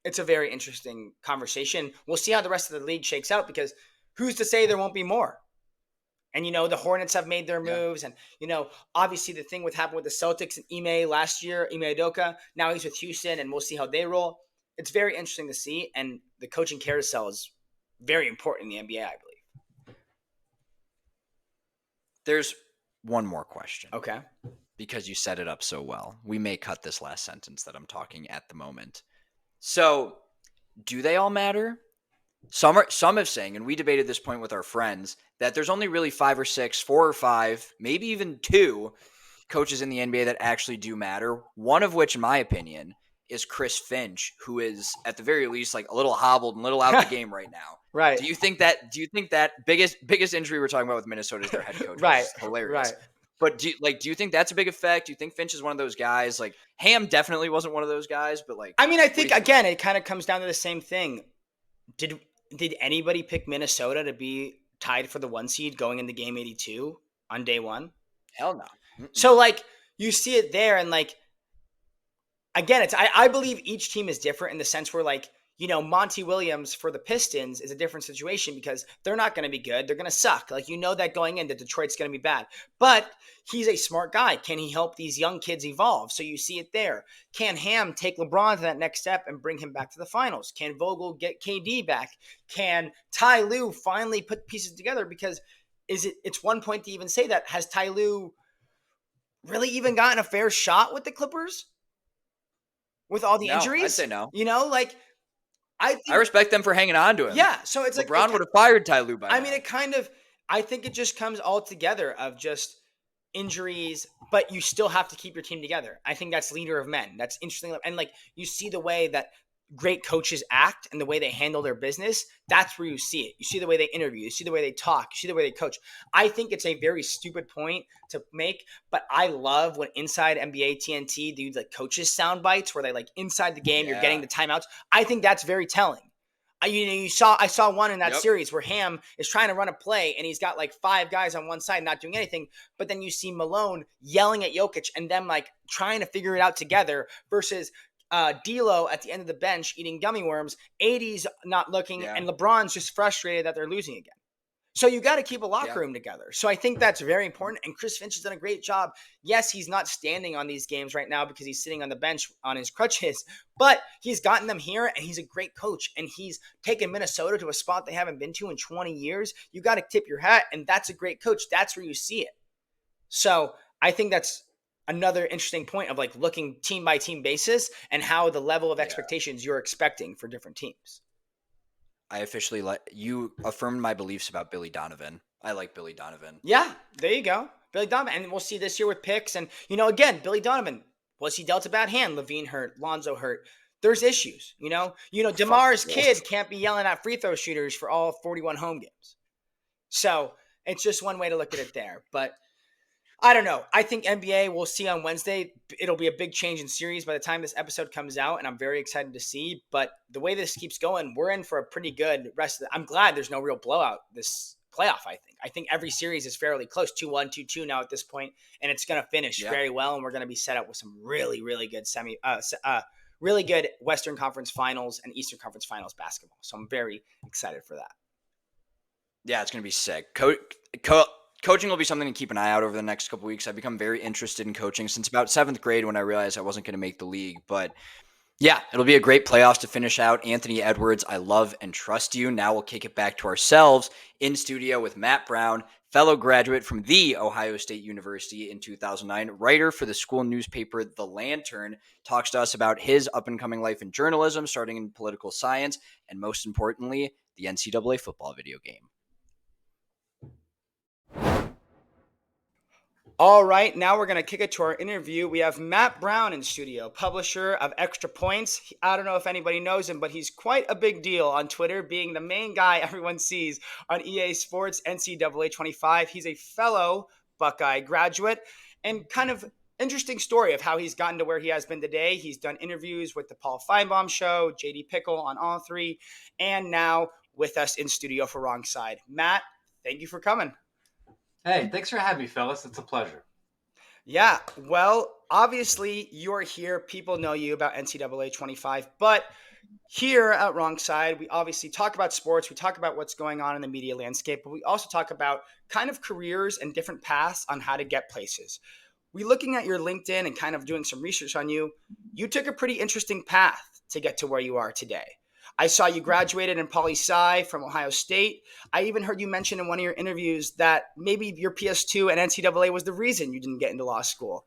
it's a very interesting conversation. We'll see how the rest of the league shakes out because who's to say there won't be more? And, the Hornets have made their moves. And, obviously the thing happened with the Celtics and Ime last year, Ime Udoka, now he's with Houston, and we'll see how they roll. It's very interesting to see. And the coaching carousel is very important in the NBA, I believe. There's one more question. Okay. Because you set it up so well. We may cut this last sentence that I'm talking at the moment. So, do they all matter? Some have saying, and we debated this point with our friends, that there's only really 5 or 6, 4 or 5, maybe even 2 coaches in the NBA that actually do matter. One of which, in my opinion, is Chris Finch, who is at the very least like a little hobbled and a little out the game right now. Right. Do you think that biggest injury we're talking about with Minnesota is their head coach, which Right. is hilarious. Right. But do you think that's a big effect? Do you think Finch is one of those guys? Like Ham definitely wasn't one of those guys, but like I mean, I what do think you think? again, it kind of comes down to the same thing. Did did anybody pick Minnesota to be tied for the 1 seed going into game 82 on day one? Hell no. Mm-mm. So like you see it there, and like again, I believe each team is different in the sense where like, Monty Williams for the Pistons is a different situation because they're not going to be good. They're going to suck. Like, that going in that Detroit's going to be bad. But he's a smart guy. Can he help these young kids evolve? So you see it there. Can Ham take LeBron to that next step and bring him back to the finals? Can Vogel get KD back? Can Ty Lue finally put pieces together? Because it's one point to even say that. Has Ty Lue really even gotten a fair shot with the Clippers? With all the No, I'd injuries, say no. like I I think, respect them for hanging on to him. yeah. So it's like, LeBron would have fired Ty Lue by I mean, now. it kind of, I think it just comes all together of just injuries, but you still have to keep your team together. I think that's leader of men. That's interesting. And like, you see the way that great coaches act and the way they handle their business. That's where you see it. You see the way they interview, you see the way they talk, you see the way they coach. I think it's a very stupid point to make, but I love when inside NBA TNT do like coaches sound bites where they like inside the game, you're getting Yeah. the timeouts. I think that's very telling. I saw one in that Yep. series where Ham is trying to run a play and he's got like five guys on one side not doing anything, but then you see Malone yelling at Jokic and them like trying to figure it out together versus D'Lo at the end of the bench eating gummy worms, 80's not looking, Yeah. and LeBron's just frustrated that they're losing again. So you got to keep a locker Yeah. room together. So I think that's very important. And Chris Finch has done a great job. Yes, he's not standing on these games right now because he's sitting on the bench on his crutches, but he's gotten them here and he's a great coach. And he's taken Minnesota to a spot they haven't been to in 20 years. You got to tip your hat. And that's a great coach. That's where you see it. So I think that's another interesting point of like looking team by team basis and how the level of Yeah. expectations you're expecting for different teams. I officially you affirmed my beliefs about Billy Donovan. I like Billy Donovan. Yeah, there you go. Billy Donovan. And we'll see this year with picks. And, again, Billy Donovan, was he dealt a bad hand? Levine hurt, Lonzo hurt. There's issues, DeMar's kid can't be yelling at free throw shooters for all 41 home games. So it's just one way to look at it there. But I don't know. I think NBA, we'll see on Wednesday. It'll be a big change in series by the time this episode comes out, and I'm very excited to see. But the way this keeps going, we're in for a pretty good rest of I'm glad there's no real blowout this playoff, I think every series is fairly close, 2-1, 2-2 now at this point, and it's going to finish very well, and we're going to be set up with some really, really good really good Western Conference Finals and Eastern Conference Finals basketball. So I'm very excited for that. Yeah, it's going to be sick. Coaching will be something to keep an eye out over the next couple weeks. I've become very interested in coaching since about 7th grade when I realized I wasn't going to make the league. But yeah, it'll be a great playoffs to finish out. Anthony Edwards, I love and trust you. Now we'll kick it back to ourselves in studio with Matt Brown, fellow graduate from The Ohio State University in 2009, writer for the school newspaper The Lantern, talks to us about his up-and-coming life in journalism, starting in political science, and most importantly, the NCAA football video game. All right, now we're going to kick it to our interview. We have Matt Brown in studio, publisher of Extra Points. I don't know if anybody knows him, but he's quite a big deal on Twitter, being the main guy everyone sees on EA Sports NCAA 25. He's a fellow Buckeye graduate, and kind of interesting story of how he's gotten to where he has been today. He's done interviews with the Paul Feinbaum Show, JD Pickle on All Three, and now with us in studio for Wrong Side. Matt, thank you for coming. Hey, thanks for having me, fellas. It's a pleasure. Yeah, well, obviously you're here. People know you about NCAA 25, but here at Wrong Side, we obviously talk about sports. We talk about what's going on in the media landscape, but we also talk about kind of careers and different paths on how to get places. We looking at your LinkedIn and kind of doing some research on you. You took a pretty interesting path to get to where you are today. I saw you graduated in poli-sci from Ohio State. I even heard you mention in one of your interviews that maybe your PS2 and NCAA was the reason you didn't get into law school.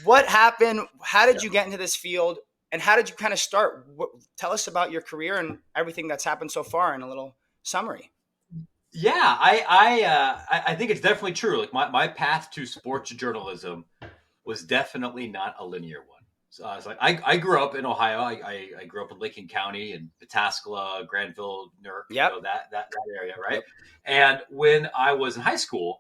What happened? How did you get into this field? And how did you kind of start? Tell us about your career and everything that's happened so far in a little summary. Yeah, I think it's definitely true. Like my path to sports journalism was definitely not a linear one. So I grew up in Ohio. I grew up in Lincoln County and Pataskala, Granville, Newark, Yep. that area, right? Yep. And when I was in high school,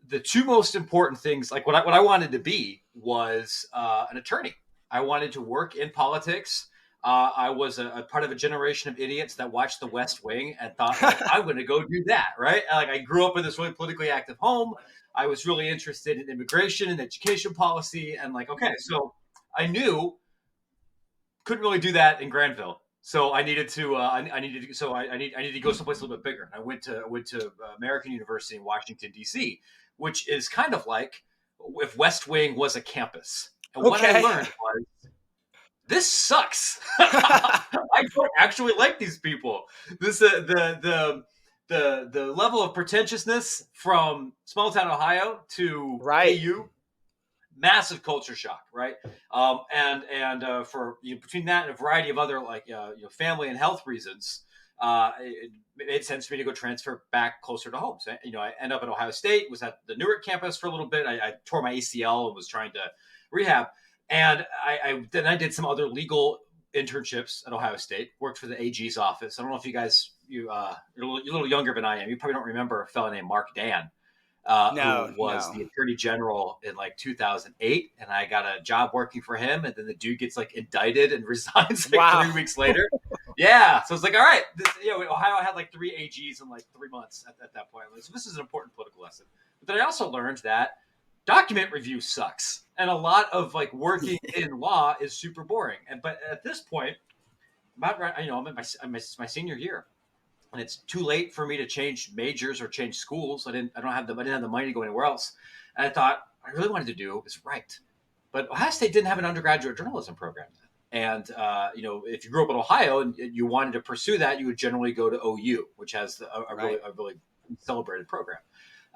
the two most important things, like what I wanted to be, was an attorney. I wanted to work in politics. I was a part of a generation of idiots that watched The West Wing and thought, like, I'm going to go do that, right? Like, I grew up in this really politically active home. I was really interested in immigration and education policy, and like, okay, so I knew couldn't really do that in Granville. So I needed to. I needed to. So I needed to go someplace a little bit bigger. I went to American University in Washington D.C., which is kind of like if West Wing was a campus. And what I Okay. learned was this sucks. I don't actually like these people. This the level of pretentiousness from small town Ohio to Right. AU, massive culture shock, right? For between that and a variety of other family and health reasons, it made sense for me to go transfer back closer to home. So I ended up at Ohio State, was at the Newark campus for a little bit. I tore my ACL and was trying to rehab, and then I did some other legal internships at Ohio State. Worked for the AG's office. I don't know if you guys you're a little younger than I am. You probably don't remember a fellow named Mark Dan, who was No. the attorney general in like 2008. And I got a job working for him. And then the dude gets like indicted and resigns like Wow. 3 weeks later. Yeah. So it's like, all right, Ohio had like 3 AGs in like 3 months at that point. So this is an important political lesson. But then I also learned that document review sucks. And a lot of like working in law is super boring. But at this point, I'm in my senior year, and it's too late for me to change majors or change schools. I didn't have the money to go anywhere else. And I thought I really wanted to do is write. But Ohio State didn't have an undergraduate journalism program. And if you grew up in Ohio and you wanted to pursue that, you would generally go to OU, which has a really celebrated program.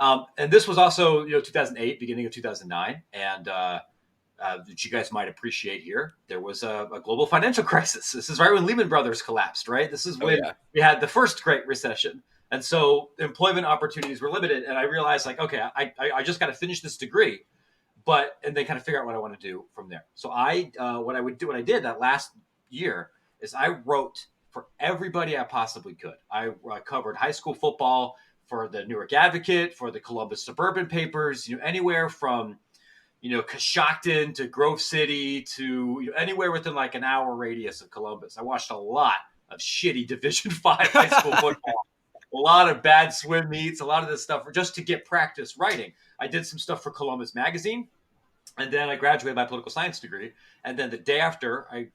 And this was also 2008, beginning of 2009, and that you guys might appreciate here. There was a global financial crisis. This is right when Lehman Brothers collapsed, right? This is when we had the first Great Recession. And so employment opportunities were limited. And I realized, like, okay, I just got to finish this degree, and then kind of figure out what I want to do from there. So what I did that last year is I wrote for everybody I possibly could. I covered high school football for the Newark Advocate, for the Columbus Suburban papers, anywhere from Coshocton to Grove City to anywhere within like an hour radius of Columbus. I watched a lot of shitty Division V high school football, a lot of bad swim meets, a lot of this stuff just to get practice writing. I did some stuff for Columbus Magazine, and then I graduated my political science degree. And then the day after, I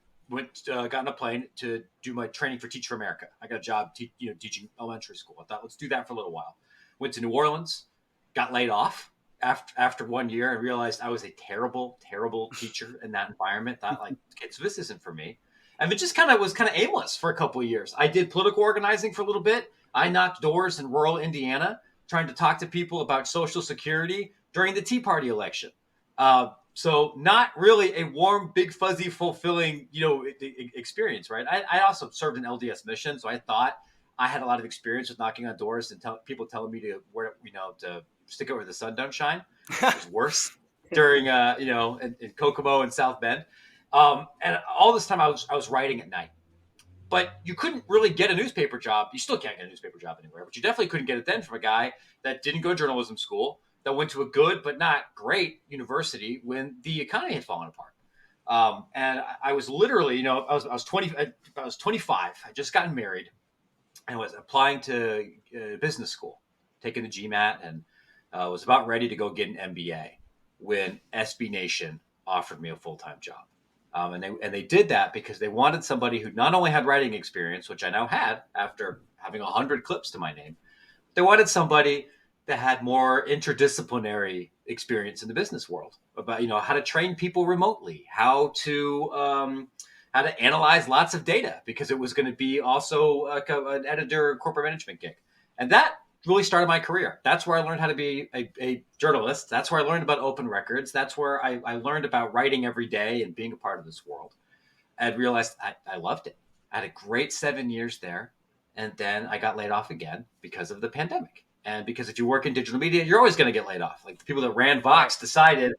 got on a plane to do my training for Teach for America. I got a job teaching elementary school. I thought, let's do that for a little while. Went to New Orleans, got laid off after 1 year, and realized I was a terrible, terrible teacher in that environment. Thought, like, okay, so this isn't for me. And it just was aimless for a couple of years. I did political organizing for a little bit. I knocked doors in rural Indiana, trying to talk to people about Social Security during the Tea Party election. So not really a warm, big, fuzzy, fulfilling, experience, right? I also served an LDS mission, so I thought I had a lot of experience with knocking on doors and people telling me to stick it where the sun don't shine. It was worse during, in Kokomo and South Bend. And all this time I was writing at night. But you couldn't really get a newspaper job. You still can't get a newspaper job anywhere, but you definitely couldn't get it then from a guy that didn't go to journalism school, that went to a good but not great university when the economy had fallen apart. And I was literally, I was 25. I just gotten married, and was applying to business school, taking the GMAT, and was about ready to go get an MBA when SB Nation offered me a full-time job. And they did that because they wanted somebody who not only had writing experience, which I now had after having 100 clips to my name, they wanted somebody that had more interdisciplinary experience in the business world about how to train people remotely, how to analyze lots of data, because it was going to be also like an editor corporate management gig. And that really started my career. That's where I learned how to be a journalist. That's where I learned about open records. That's where I learned about writing every day and being a part of this world. And realized I loved it. I had a great 7 years there. And then I got laid off again because of the pandemic. And because if you work in digital media, you're always going to get laid off. Like the people that ran Vox decided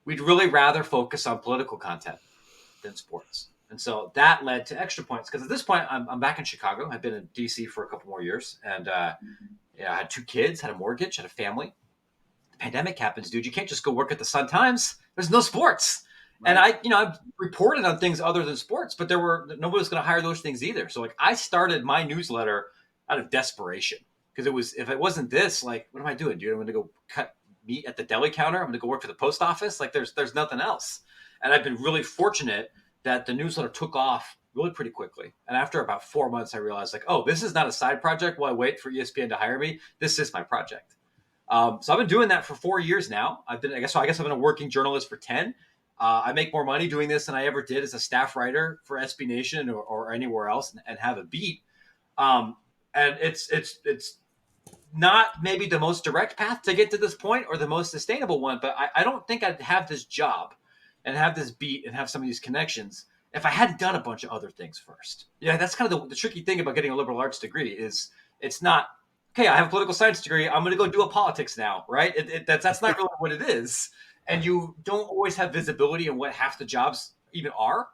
we'd really rather focus on political content. than sports. And so that led to Extra Points, because at this point I'm back in Chicago. I've been in DC for a couple more years, and yeah, I had 2 kids, had a mortgage, had a family. The pandemic happens, dude. You can't just go work at the Sun Times. There's no sports. Right. And I've reported on things other than sports, but nobody was going to hire those things either. So like I started my newsletter out of desperation, because if it wasn't this, like, what am I doing, dude? I'm going to go cut meat at the deli counter. I'm going to go work for the post office. Like there's nothing else. And I've been really fortunate that the newsletter took off really pretty quickly. And after about 4 months, I realized, like, oh, this is not a side project while I wait for ESPN to hire me. This is my project. So I've been doing that for 4 years now. I guess I've been a working journalist for 10. I make more money doing this than I ever did as a staff writer for SB Nation or anywhere else, and have a beat. And it's not maybe the most direct path to get to this point or the most sustainable one, but I don't think I'd have this job and have this beat and have some of these connections if I hadn't done a bunch of other things first. Yeah, that's kind of the tricky thing about getting a liberal arts degree is it's not, okay, I have a political science degree, I'm going to go do a politics now, right? That's not really what it is. And you don't always have visibility in what half the jobs even are,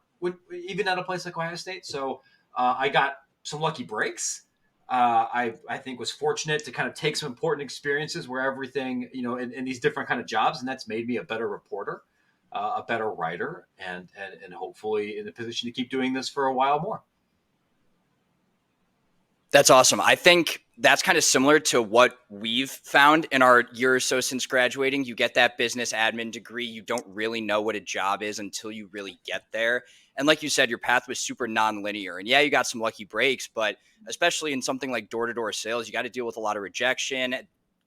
even at a place like Ohio State. So I got some lucky breaks. I think was fortunate to kind of take some important experiences where everything, in these different kind of jobs, and that's made me a better reporter, a better writer, and hopefully in a position to keep doing this for a while more. That's awesome. I think that's kind of similar to what we've found in our year or so since graduating. You get that business admin degree. You don't really know what a job is until you really get there. And like you said, your path was super nonlinear. And yeah, you got some lucky breaks, but especially in something like door-to-door sales, you got to deal with a lot of rejection,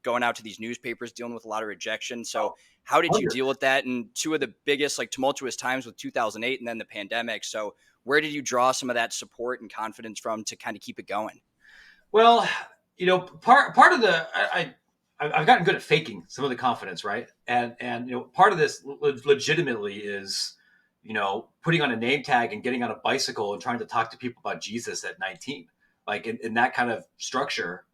going out to these newspapers, dealing with a lot of rejection. So how did you deal with that? And 2 of the biggest, like, tumultuous times with 2008 and then the pandemic. So where did you draw some of that support and confidence from to kind of keep it going? Well, part of I've gotten good at faking some of the confidence, right? And part of this legitimately is, putting on a name tag and getting on a bicycle and trying to talk to people about Jesus at 19, like in that kind of structure,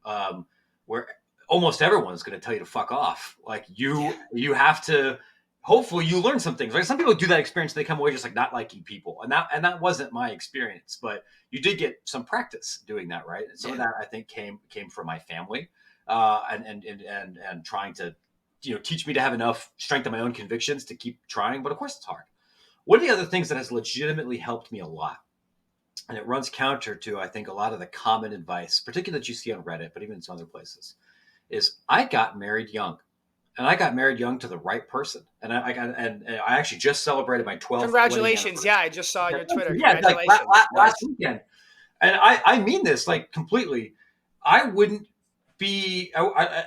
where almost everyone's going to tell you to fuck off. Like you have to. Hopefully you learn some things. Like some people do that experience, they come away just like not liking people, and that wasn't my experience. But you did get some practice doing that, right? And some of that I think came from my family, and trying to, teach me to have enough strength in my own convictions to keep trying. But of course, it's hard. One of the other things that has legitimately helped me a lot, and it runs counter to I think a lot of the common advice, particularly that you see on Reddit, but even in some other places, is I got married young. And I got married young to the right person. And I actually just celebrated my 12th. Congratulations. Yeah, I just saw your Twitter. Yeah, congratulations. Like last weekend. And I mean this like completely. I wouldn't be,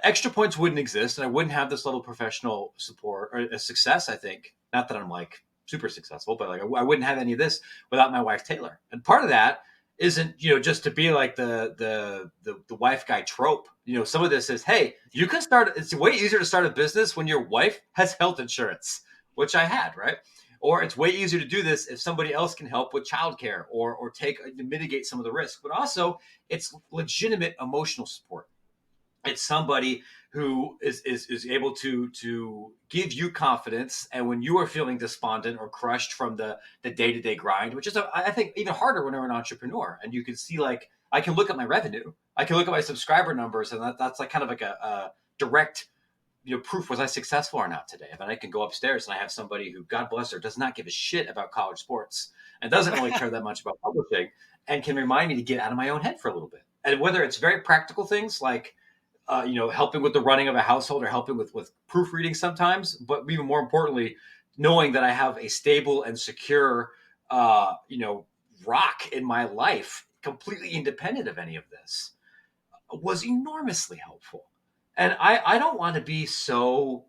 Extra Points wouldn't exist, and I wouldn't have this level of professional support or success, I think. Not that I'm like super successful, but like I wouldn't have any of this without my wife, Taylor. And part of that isn't, just to be like the wife guy trope. Some of this is, hey, you can start. It's way easier to start a business when your wife has health insurance, which I had, right? Or it's way easier to do this if somebody else can help with childcare or mitigate some of the risk. But also, it's legitimate emotional support. It's somebody who is able to give you confidence, and when you are feeling despondent or crushed from the day-to-day grind, which is I think even harder when you're an entrepreneur, and you can see, like, I can look at my revenue, I can look at my subscriber numbers, and that's like kind of like a direct proof, was I successful or not today? And then I can go upstairs and I have somebody who, God bless her, does not give a shit about college sports and doesn't really care that much about publishing, and can remind me to get out of my own head for a little bit. And whether it's very practical things like helping with the running of a household or helping with proofreading sometimes, but even more importantly, knowing that I have a stable and secure, rock in my life, completely independent of any of this, was enormously helpful. And I don't want to be so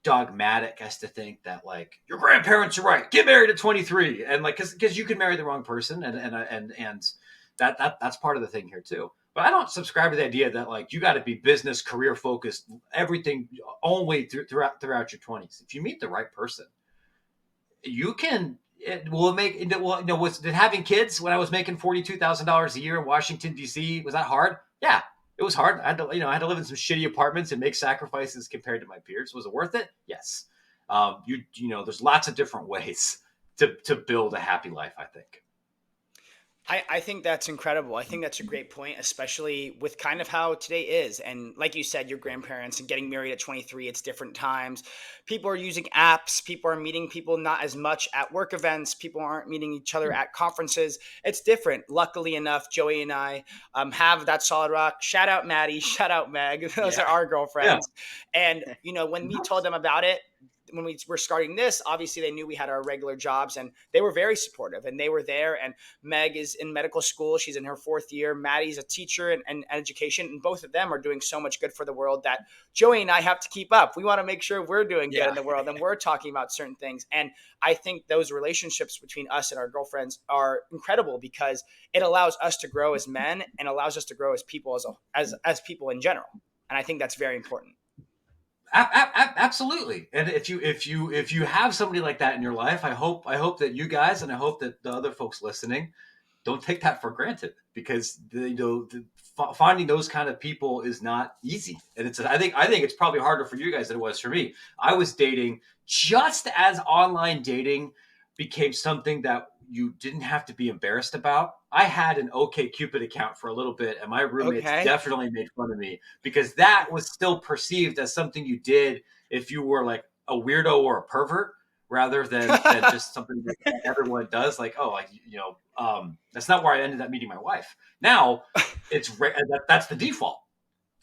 dogmatic as to think that, like, your grandparents are right, get married at 23, and like because you can marry the wrong person, and that's part of the thing here too. But I don't subscribe to the idea that, like, you got to be business, career focused, everything only throughout your 20s. If you meet the right person, you can. Was having kids when I was making $42,000 a year in Washington D.C., was that hard? Yeah, it was hard. I had to live in some shitty apartments and make sacrifices compared to my peers. Was it worth it? Yes. There's lots of different ways to build a happy life, I think. I think that's incredible. I think that's a great point, especially with kind of how today is. And like you said, your grandparents and getting married at 23, it's different times. People are using apps. People are meeting people not as much at work events. People aren't meeting each other at conferences. It's different. Luckily enough, Joey and I have that solid rock. Shout out Maddie. Shout out Meg. Those are Yeah. our Yeah. girlfriends. And, when we told them about it, when we were starting this, obviously they knew we had our regular jobs and they were very supportive and they were there. And Meg is in medical school. She's in her 4th year. Maddie's a teacher and education. And both of them are doing so much good for the world that Joey and I have to keep up. We want to make sure we're doing good Yeah. in the world and we're talking about certain things. And I think those relationships between us and our girlfriends are incredible because it allows us to grow as men and allows us to grow as people as people in general. And I think that's very important. Absolutely. And if you have somebody like that in your life, I hope that you guys, and I hope that the other folks listening, don't take that for granted, because finding those kind of people is not easy. And I think it's probably harder for you guys than it was for me. I was dating just as online dating became something that you didn't have to be embarrassed about. I had an OkCupid account for a little bit, and my roommates Okay. definitely made fun of me because that was still perceived as something you did if you were like a weirdo or a pervert, rather than just something that everyone does. Like, oh, like that's not where I ended up meeting my wife. Now, that's the default,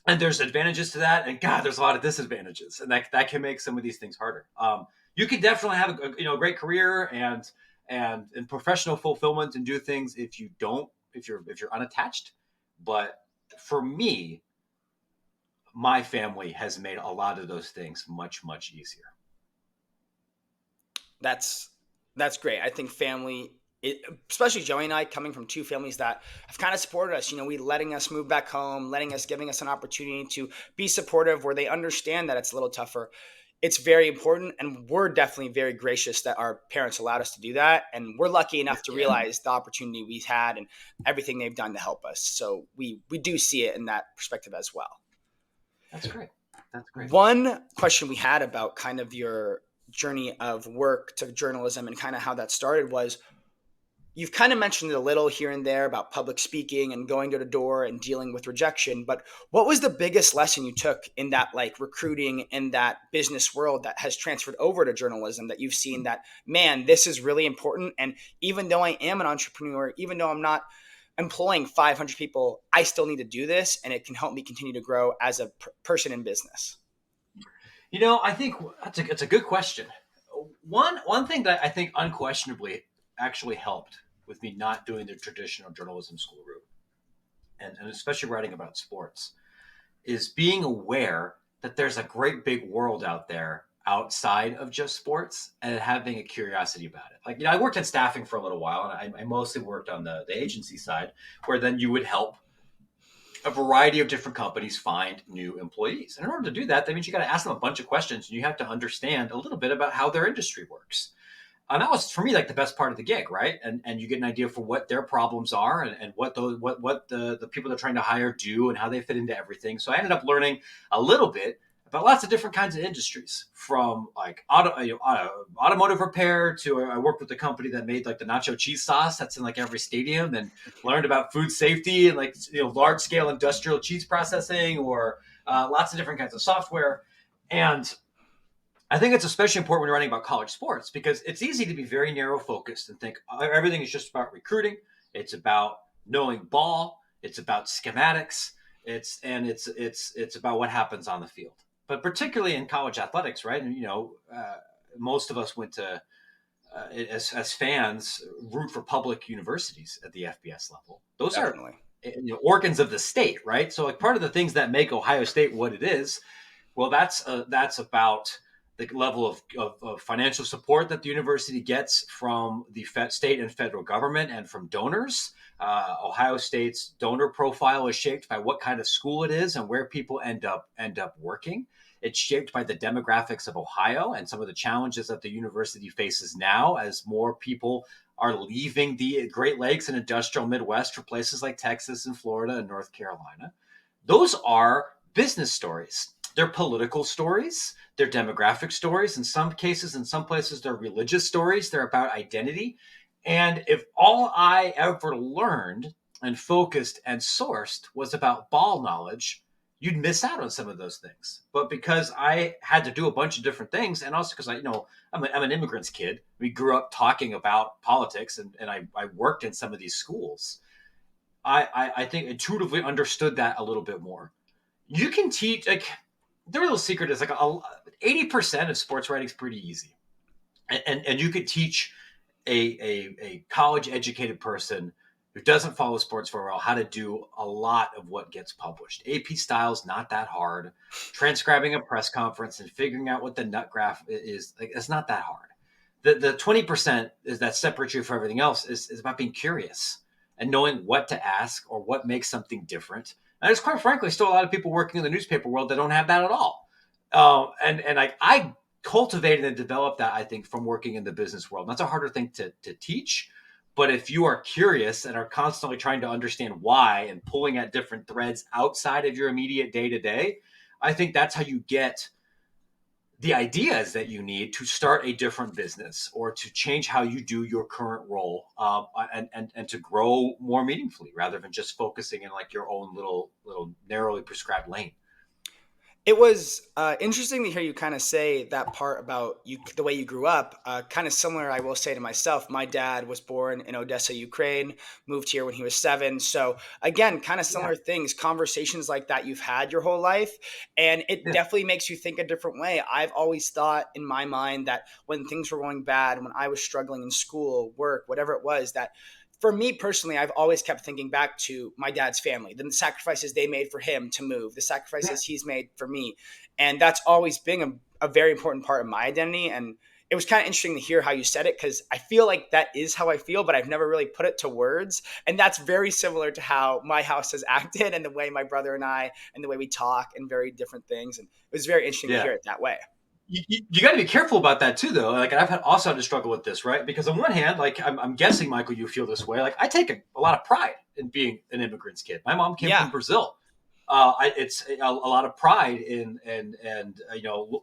and there's advantages to that, and God, there's a lot of disadvantages, and that can make some of these things harder. You could definitely have a great career and professional fulfillment and do things if you're unattached. But for me, my family has made a lot of those things much, much easier. That's great. I think family, especially Joey and I, coming from two families that have kind of supported us. We letting us move back home, giving us an opportunity to be supportive, where they understand that it's a little tougher. It's very important, and we're definitely very gracious that our parents allowed us to do that, and we're lucky enough to Yeah. realize the opportunity we've had and everything they've done to help us. So we do see it in that perspective as well. That's great. That's great. One question we had about kind of your journey of work to journalism and kind of how that started was, you've kind of mentioned it a little here and there about public speaking and going door to door and dealing with rejection, but what was the biggest lesson you took in that, like, recruiting in that business world that has transferred over to journalism, that you've seen that, man, this is really important? And even though I am an entrepreneur, even though I'm not employing 500 people, I still need to do this, and it can help me continue to grow as a person in business. I think it's a good question. One thing that I think unquestionably actually helped with me not doing the traditional journalism school route, and especially writing about sports, is being aware that there's a great big world out there outside of just sports, and having a curiosity about it. Like, I worked in staffing for a little while, and I mostly worked on the agency side, where then you would help a variety of different companies find new employees. And in order to do that, that means you got to ask them a bunch of questions, and you have to understand a little bit about how their industry works. And that was, for me, like the best part of the gig, right? And you get an idea for what their problems are, and what the people they're trying to hire do, and how they fit into everything. So I ended up learning a little bit about lots of different kinds of industries, from like automotive repair to, I worked with a company that made like the nacho cheese sauce that's in like every stadium, and learned about food safety and like large scale industrial cheese processing, or lots of different kinds of software. And I think it's especially important when you're writing about college sports, because it's easy to be very narrow focused and think everything is just about recruiting. It's about knowing ball. It's about schematics. It's about what happens on the field. But particularly in college athletics, right? And most of us went to as fans root for public universities at the FBS level. Those are Definitely. organs of the state, right? So like part of the things that make Ohio State what it is, well, that's about the level of financial support that the university gets from the state and federal government, and from donors. Ohio State's donor profile is shaped by what kind of school it is and where people end up working. It's shaped by the demographics of Ohio and some of the challenges that the university faces now, as more people are leaving the Great Lakes and industrial Midwest for places like Texas and Florida and North Carolina. Those are business stories. They're political stories, they're demographic stories. In some cases, in some places, they're religious stories. They're about identity. And if all I ever learned and focused and sourced was about ball knowledge, you'd miss out on some of those things. But because I had to do a bunch of different things, and also because I'm an immigrant's kid. We grew up talking about politics, and I worked in some of these schools. I think intuitively understood that a little bit more. You can teach, like, the real secret is like 80% of sports writing is pretty easy, and you could teach a college educated person who doesn't follow sports very well how to do a lot of what gets published. AP style's not that hard. Transcribing a press conference and figuring out what the nut graph is, like, it's not that hard. The 20% is that separates you from everything else is about being curious and knowing what to ask or what makes something different. And there's, quite frankly, still a lot of people working in the newspaper world that don't have that at all. I cultivated and developed that, I think, from working in the business world. And that's a harder thing to teach. But if you are curious and are constantly trying to understand why and pulling at different threads outside of your immediate day to day, I think that's how you get the ideas that you need to start a different business or to change how you do your current role, and to grow more meaningfully rather than just focusing in like your own little narrowly prescribed lane. It was interesting to hear you kind of say that part about you, the way you grew up. Kind of similar, I will say, to myself. My dad was born in Odessa, Ukraine, moved here when he was 7. So again, kind of Yeah. similar things, conversations like that you've had your whole life, and it Yeah. definitely makes you think a different way. I've always thought in my mind that when things were going bad, when I was struggling in school, work, whatever it was, that for me personally, I've always kept thinking back to my dad's family, the sacrifices they made for him to move, the Yeah. sacrifices he's made for me. And that's always been a very important part of my identity. And it was kind of interesting to hear how you said it, because I feel like that is how I feel, but I've never really put it to words. And that's very similar to how my house has acted and the way my brother and I and the way we talk and very different things. And it was very interesting to Yeah. hear it that way. You got to be careful about that too, though. Like, I've also had to struggle with this, right? Because on one hand, like, I'm guessing, Michael, you feel this way. Like, I take a lot of pride in being an immigrant's kid. My mom came Yeah. from Brazil. It's a lot of pride in, and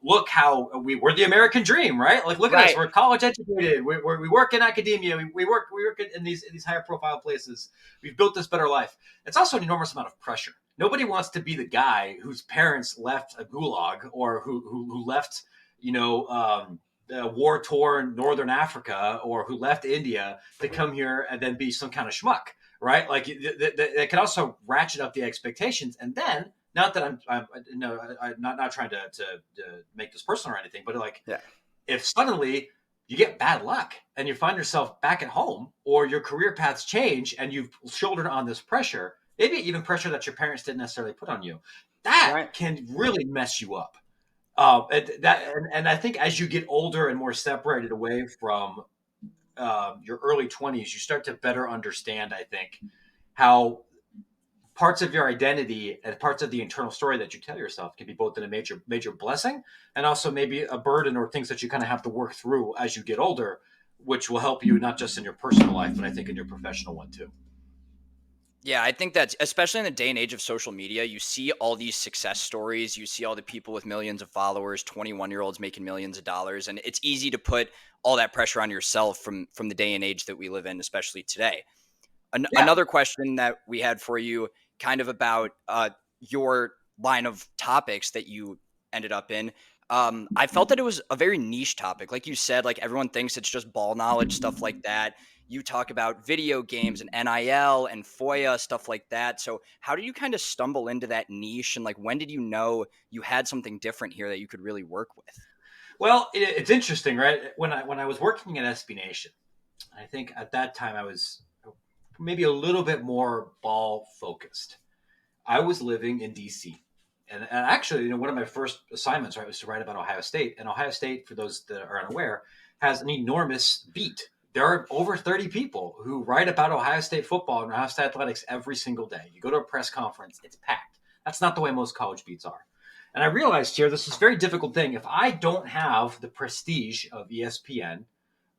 look how we're the American dream, right? Like, look at us, Right. we're college educated, we work in academia, we work in these higher profile places. We've built this better life. It's also an enormous amount of pressure. Nobody wants to be the guy whose parents left a gulag, or who left, war torn Northern Africa, or who left India to come here and then be some kind of schmuck, right? Like, it can also ratchet up the expectations. And then, not that I'm not trying to make this personal or anything, but like, Yeah. if suddenly you get bad luck and you find yourself back at home, or your career paths change and you've shouldered on this pressure, maybe even pressure that your parents didn't necessarily put on you, that Right. can really mess you up. And I think as you get older and more separated away from your early 20s, you start to better understand, I think, how parts of your identity and parts of the internal story that you tell yourself can be both in a major blessing and also maybe a burden, or things that you kind of have to work through as you get older, which will help you not just in your personal life, but I think in your professional one too. Yeah, I think that's, especially in the day and age of social media, you see all these success stories. You see all the people with millions of followers, 21-year-olds making millions of dollars, and it's easy to put all that pressure on yourself from the day and age that we live in, especially today. Yeah. Another question that we had for you, kind of about your line of topics that you ended up in. I felt that it was a very niche topic. Like you said, like, everyone thinks it's just ball knowledge, stuff like that. You talk about video games and NIL and FOIA, stuff like that. So how did you kind of stumble into that niche? And like, when did you know you had something different here that you could really work with? Well, it's interesting, right? When I was working at SB Nation, I think at that time I was maybe a little bit more ball focused. I was living in DC. And actually, one of my first assignments, right, was to write about Ohio State. And Ohio State, for those that are unaware, has an enormous beat. There are over 30 people who write about Ohio State football and Ohio State athletics every single day. You go to a press conference, it's packed. That's not the way most college beats are. And I realized here, this is a very difficult thing. If I don't have the prestige of ESPN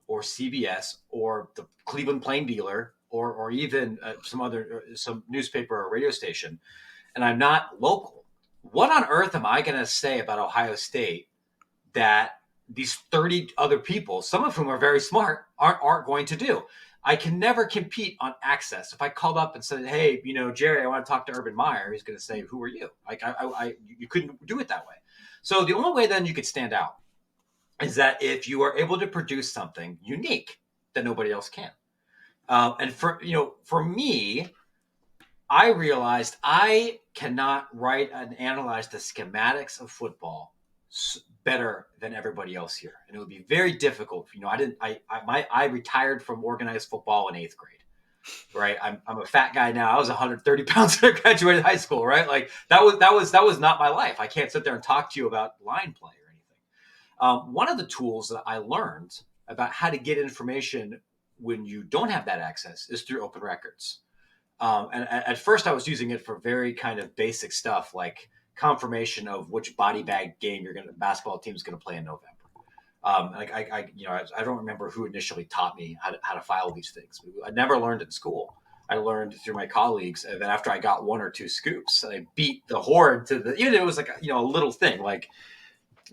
or CBS or the Cleveland Plain Dealer, or even some newspaper or radio station, and I'm not local, what on earth am I going to say about Ohio State that these 30 other people, some of whom are very smart, aren't going to do? I can never compete on access. If I called up and said, "Hey, Jerry, I want to talk to Urban Meyer," he's going to say, "Who are you?" Like, you couldn't do it that way. So the only way then you could stand out is that if you are able to produce something unique that nobody else can. And for me, I realized I cannot write and analyze the schematics of football better than everybody else here, and it would be very difficult. I retired from organized football in 8th grade. Right, I'm a fat guy now. I was 130 pounds when I graduated high school. Right, like that was not my life. I can't sit there and talk to you about line play or anything. One of the tools that I learned about how to get information when you don't have that access is through open records. And at first, I was using it for very kind of basic stuff like confirmation of which body bag game basketball team is going to play in November. I don't remember who initially taught me how to file these things. I never learned in school. I learned through my colleagues, and then after I got one or two scoops, I beat the horde to the. Even it was like a little thing like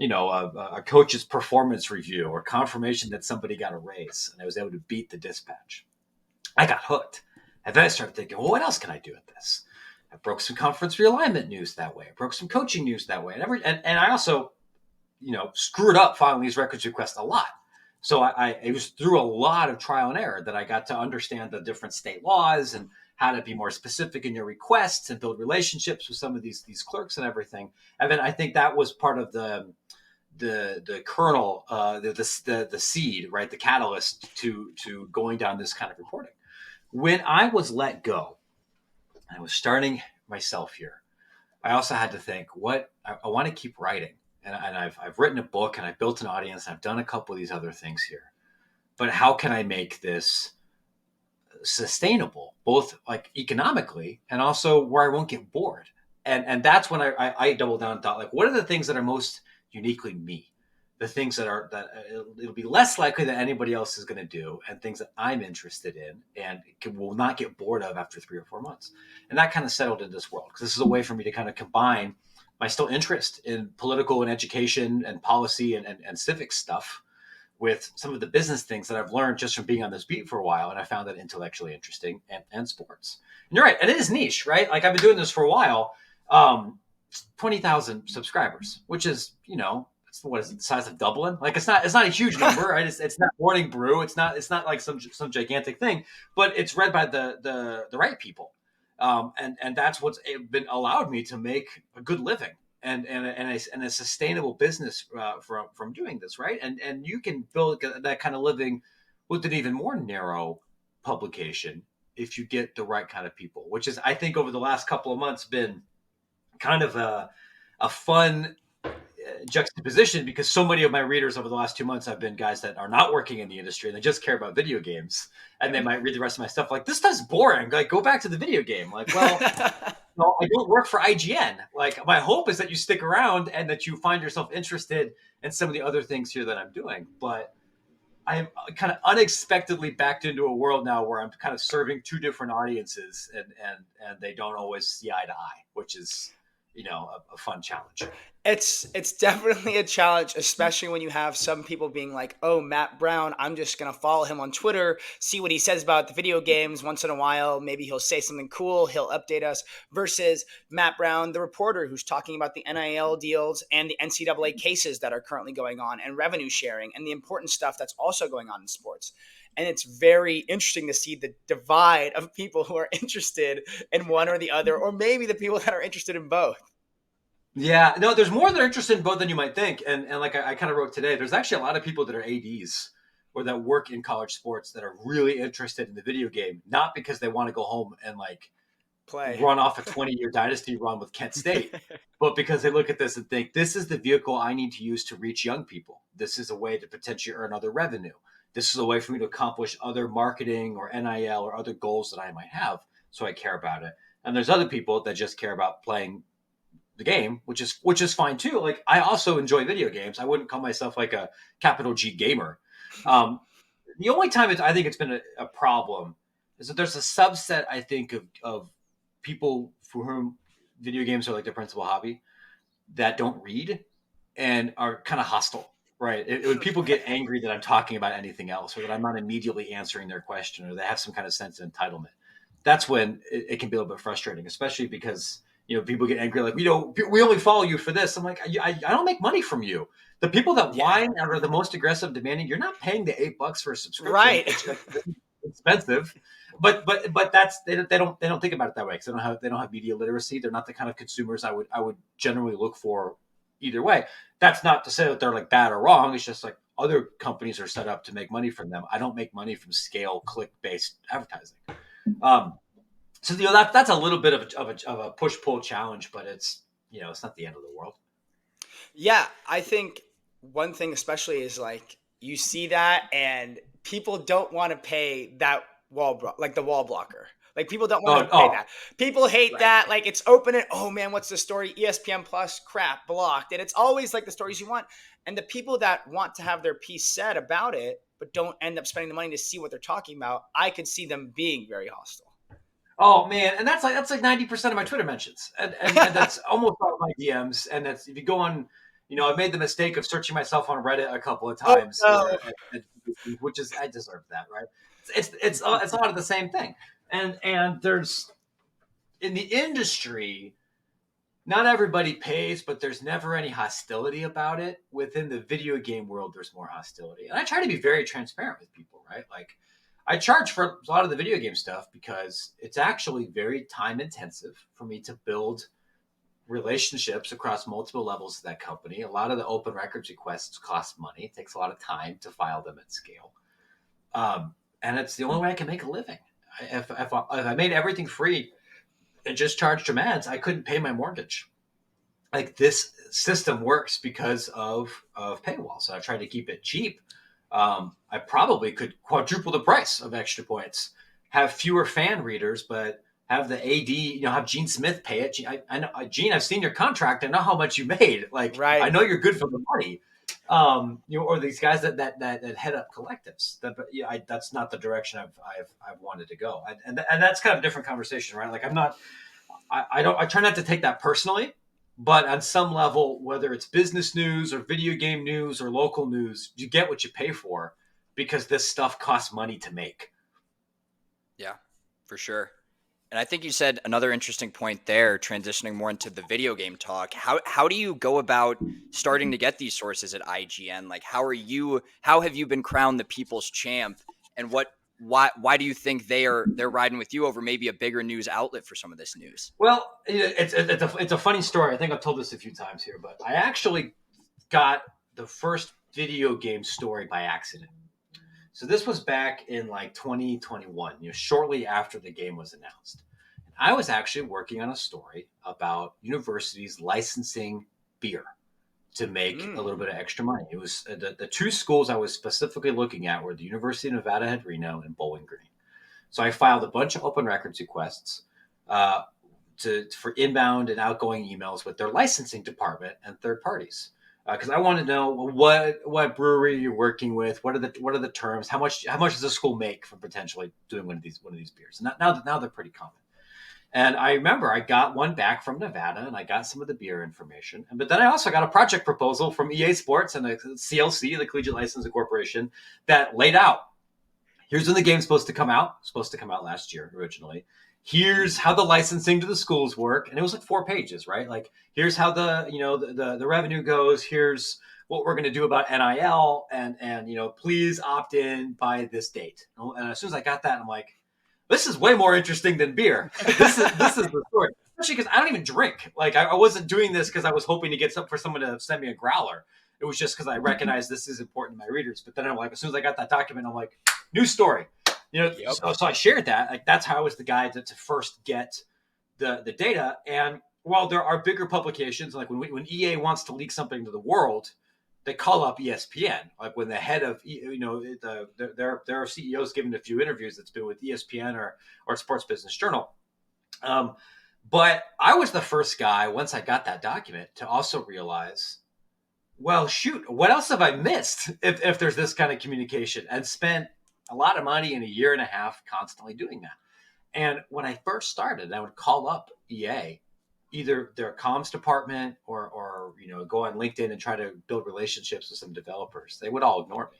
a coach's performance review or confirmation that somebody got a raise, and I was able to beat the dispatch. I got hooked. And then I started thinking, well, what else can I do with this? I broke some conference realignment news that way. I broke some coaching news that way. And I also, screwed up filing these records requests a lot. So it was through a lot of trial and error that I got to understand the different state laws and how to be more specific in your requests and build relationships with some of these clerks and everything. And then I think that was part of the kernel, the seed, right, the catalyst to going down this kind of reporting. When I was let go, I was starting myself here. I also had to think, what I want to keep writing, and I've written a book and I've built an audience. And I've done a couple of these other things here, but how can I make this sustainable, both like economically and also where I won't get bored? And that's when I doubled down and thought, like, what are the things that are most uniquely me? The things that it'll be less likely that anybody else is going to do, and things that I'm interested in and will not get bored of after 3 or 4 months. And that kind of settled in this world, because this is a way for me to kind of combine my still interest in political and education and policy and civic stuff with some of the business things that I've learned just from being on this beat for a while. And I found that intellectually interesting, and sports. And you're right. And it is niche, right? Like, I've been doing this for a while. 20,000 subscribers, which is, what is it, the size of Dublin? Like, it's not a huge number, right? It's not Morning Brew. It's not like some gigantic thing, but it's read by the right people. And that's what's been allowed me to make a good living and a sustainable business from doing this, right? And you can build that kind of living with an even more narrow publication if you get the right kind of people, which is, I think, over the last couple of months been kind of a fun juxtaposition, because so many of my readers over the last 2 months have been guys that are not working in the industry and they just care about video games, and they might read the rest of my stuff like, this stuff's boring, like, go back to the video game. Like, well, no, I don't work for IGN. Like, my hope is that you stick around and that you find yourself interested in some of the other things here that I'm doing. But I'm kind of unexpectedly backed into a world now where I'm kind of serving two different audiences, and they don't always see eye to eye, which is, a fun challenge. It's definitely a challenge, especially when you have some people being like, oh, Matt Brown, I'm just going to follow him on Twitter, see what he says about the video games once in a while. Maybe he'll say something cool, he'll update us, versus Matt Brown, the reporter, who's talking about the NIL deals and the NCAA cases that are currently going on, and revenue sharing and the important stuff that's also going on in sports. And it's very interesting to see the divide of people who are interested in one or the other, or maybe the people that are interested in both. Yeah, no, there's more that are interested in both than you might think. And like I kind of wrote today, there's actually a lot of people that are ADs or that work in college sports that are really interested in the video game, not because they want to go home and like run off a 20-year dynasty run with Kent State, but because they look at this and think, this is the vehicle I need to use to reach young people. This is a way to potentially earn other revenue. This is a way for me to accomplish other marketing or NIL or other goals that I might have. So I care about it. And there's other people that just care about playing the game, which is fine too. Like, I also enjoy video games. I wouldn't call myself like a capital G gamer. The only time I think it's been a problem is that there's a subset, I think, of people for whom video games are like their principal hobby. that don't read and are kind of hostile, right? When people get angry that I'm talking about anything else, or that I'm not immediately answering their question, or they have some kind of sense of entitlement, that's when it can be a little bit frustrating, especially because people get angry like, we only follow you for this. I'm like, I don't make money from you. The people that Yeah. whine and are the most aggressive demanding, you're not paying the $8 for a subscription. Right. It's expensive, but that's they don't think about it that way because they don't have media literacy. They're not the kind of consumers I would generally look for either way. That's not to say that they're like bad or wrong. It's just like other companies are set up to make money from them. I don't make money from scale click based advertising. Um, so that's a little bit of a push pull challenge, but it's not the end of the world. Yeah, I think one thing especially is like you see that and people don't want to pay that like the wall blocker. Like people don't want to pay that. People hate Right. that. Like it's open it. Oh man, what's the story? ESPN Plus crap blocked. And it's always like the stories you want. And the people that want to have their piece said about it, but don't end up spending the money to see what they're talking about, I could see them being very hostile. Oh man, and that's like 90% of my Twitter mentions, and that's almost all of my DMs. And that's if you go on, I've made the mistake of searching myself on Reddit a couple of Oh times, no. which is I deserve that, right? It's a lot of the same thing, and there's in the industry, not everybody pays, but there's never any hostility about it. Within the video game world, there's more hostility, and I try to be very transparent with people, right? Like I charge for a lot of the video game stuff because it's actually very time intensive for me to build relationships across multiple levels of that company. A lot of the open records requests cost money. It takes a lot of time to file them at scale. And it's the only way I can make a living. If I made everything free and just charged from ads, I couldn't pay my mortgage. Like this system works because of paywalls. So I tried to keep it cheap. I probably could quadruple the price of Extra Points, have fewer fan readers, but have the AD, have Gene Smith pay it. I know, Gene, I've seen your contract. I know how much you made. Like, I Right. know you're good for the money. Or these guys that head up collectives. That's not the direction I've wanted to go. And that's kind of a different conversation, right? Like, I'm not. I try not to take that personally. But on some level, whether it's business news or video game news or local news, you get what you pay for because this stuff costs money to make. Yeah, for sure. And I think you said another interesting point there, transitioning more into the video game talk. How do you go about starting to get these sources at IGN? Like how have you been crowned the people's champ, and why do you think they're riding with you over maybe a bigger news outlet for some of this news? Well, it's a funny story. I think I've told this a few times here, but I actually got the first video game story by accident. So this was back in like 2021, shortly after the game was announced. And I was actually working on a story about universities licensing beer to make a little bit of extra money. It was the two schools I was specifically looking at were the University of Nevada at Reno and Bowling Green. So I filed a bunch of open records requests for inbound and outgoing emails with their licensing department and third parties because I want to know what brewery you're working with, what are the terms, how much does the school make from potentially doing one of these beers. And now they're pretty common. And I remember I got one back from Nevada and I got some of the beer information. But then I also got a project proposal from EA Sports and the CLC, the Collegiate Licensing Corporation, that laid out, here's when the game's supposed to come out. It's supposed to come out last year originally. Here's how the licensing to the schools work. And it was like 4 pages, right? Like, here's how the revenue goes. Here's what we're going to do about NIL. And please opt in by this date. And as soon as I got that, I'm like, this is way more interesting than beer. This is the story. Especially because I don't even drink. Like I wasn't doing this because I was hoping to get for someone to send me a growler. It was just because I recognized this is important to my readers. But then I'm like, as soon as I got that document, I'm like, new story. Yep. So I shared that. Like that's how I was the guy to first get the data. And while there are bigger publications, like when EA wants to leak something to the world, they call up ESPN. Like when the head of their CEO's given a few interviews that's been with ESPN or Sports Business Journal. But I was the first guy once I got that document to also realize, well, shoot, what else have I missed if there's this kind of communication, and spent a lot of money in a year and a half constantly doing that. And when I first started, I would call up EA. either their comms department or go on LinkedIn and try to build relationships with some developers, they would all ignore me.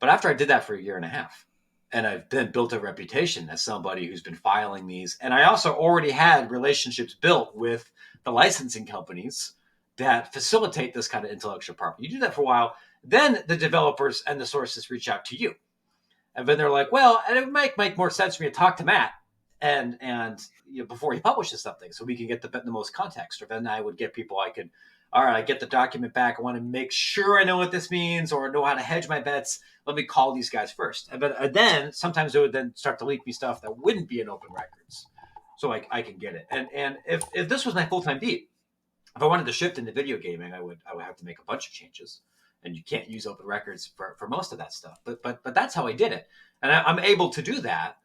But after I did that for a year and a half, and I've then built a reputation as somebody who's been filing these, and I also already had relationships built with the licensing companies that facilitate this kind of intellectual property. You do that for a while, then the developers and the sources reach out to you. And then they're like, well, and it might make more sense for me to talk to Matt and before he publishes something so we can get the most context. Or then I would get people all right, I get the document back. I want to make sure I know what this means or know how to hedge my bets. Let me call these guys first. But then sometimes they would then start to leak me stuff that wouldn't be in open records. So I can get it. And if this was my full-time beat, if I wanted to shift into video gaming, I would have to make a bunch of changes. And you can't use open records for most of that stuff. But that's how I did it. And I'm able to do that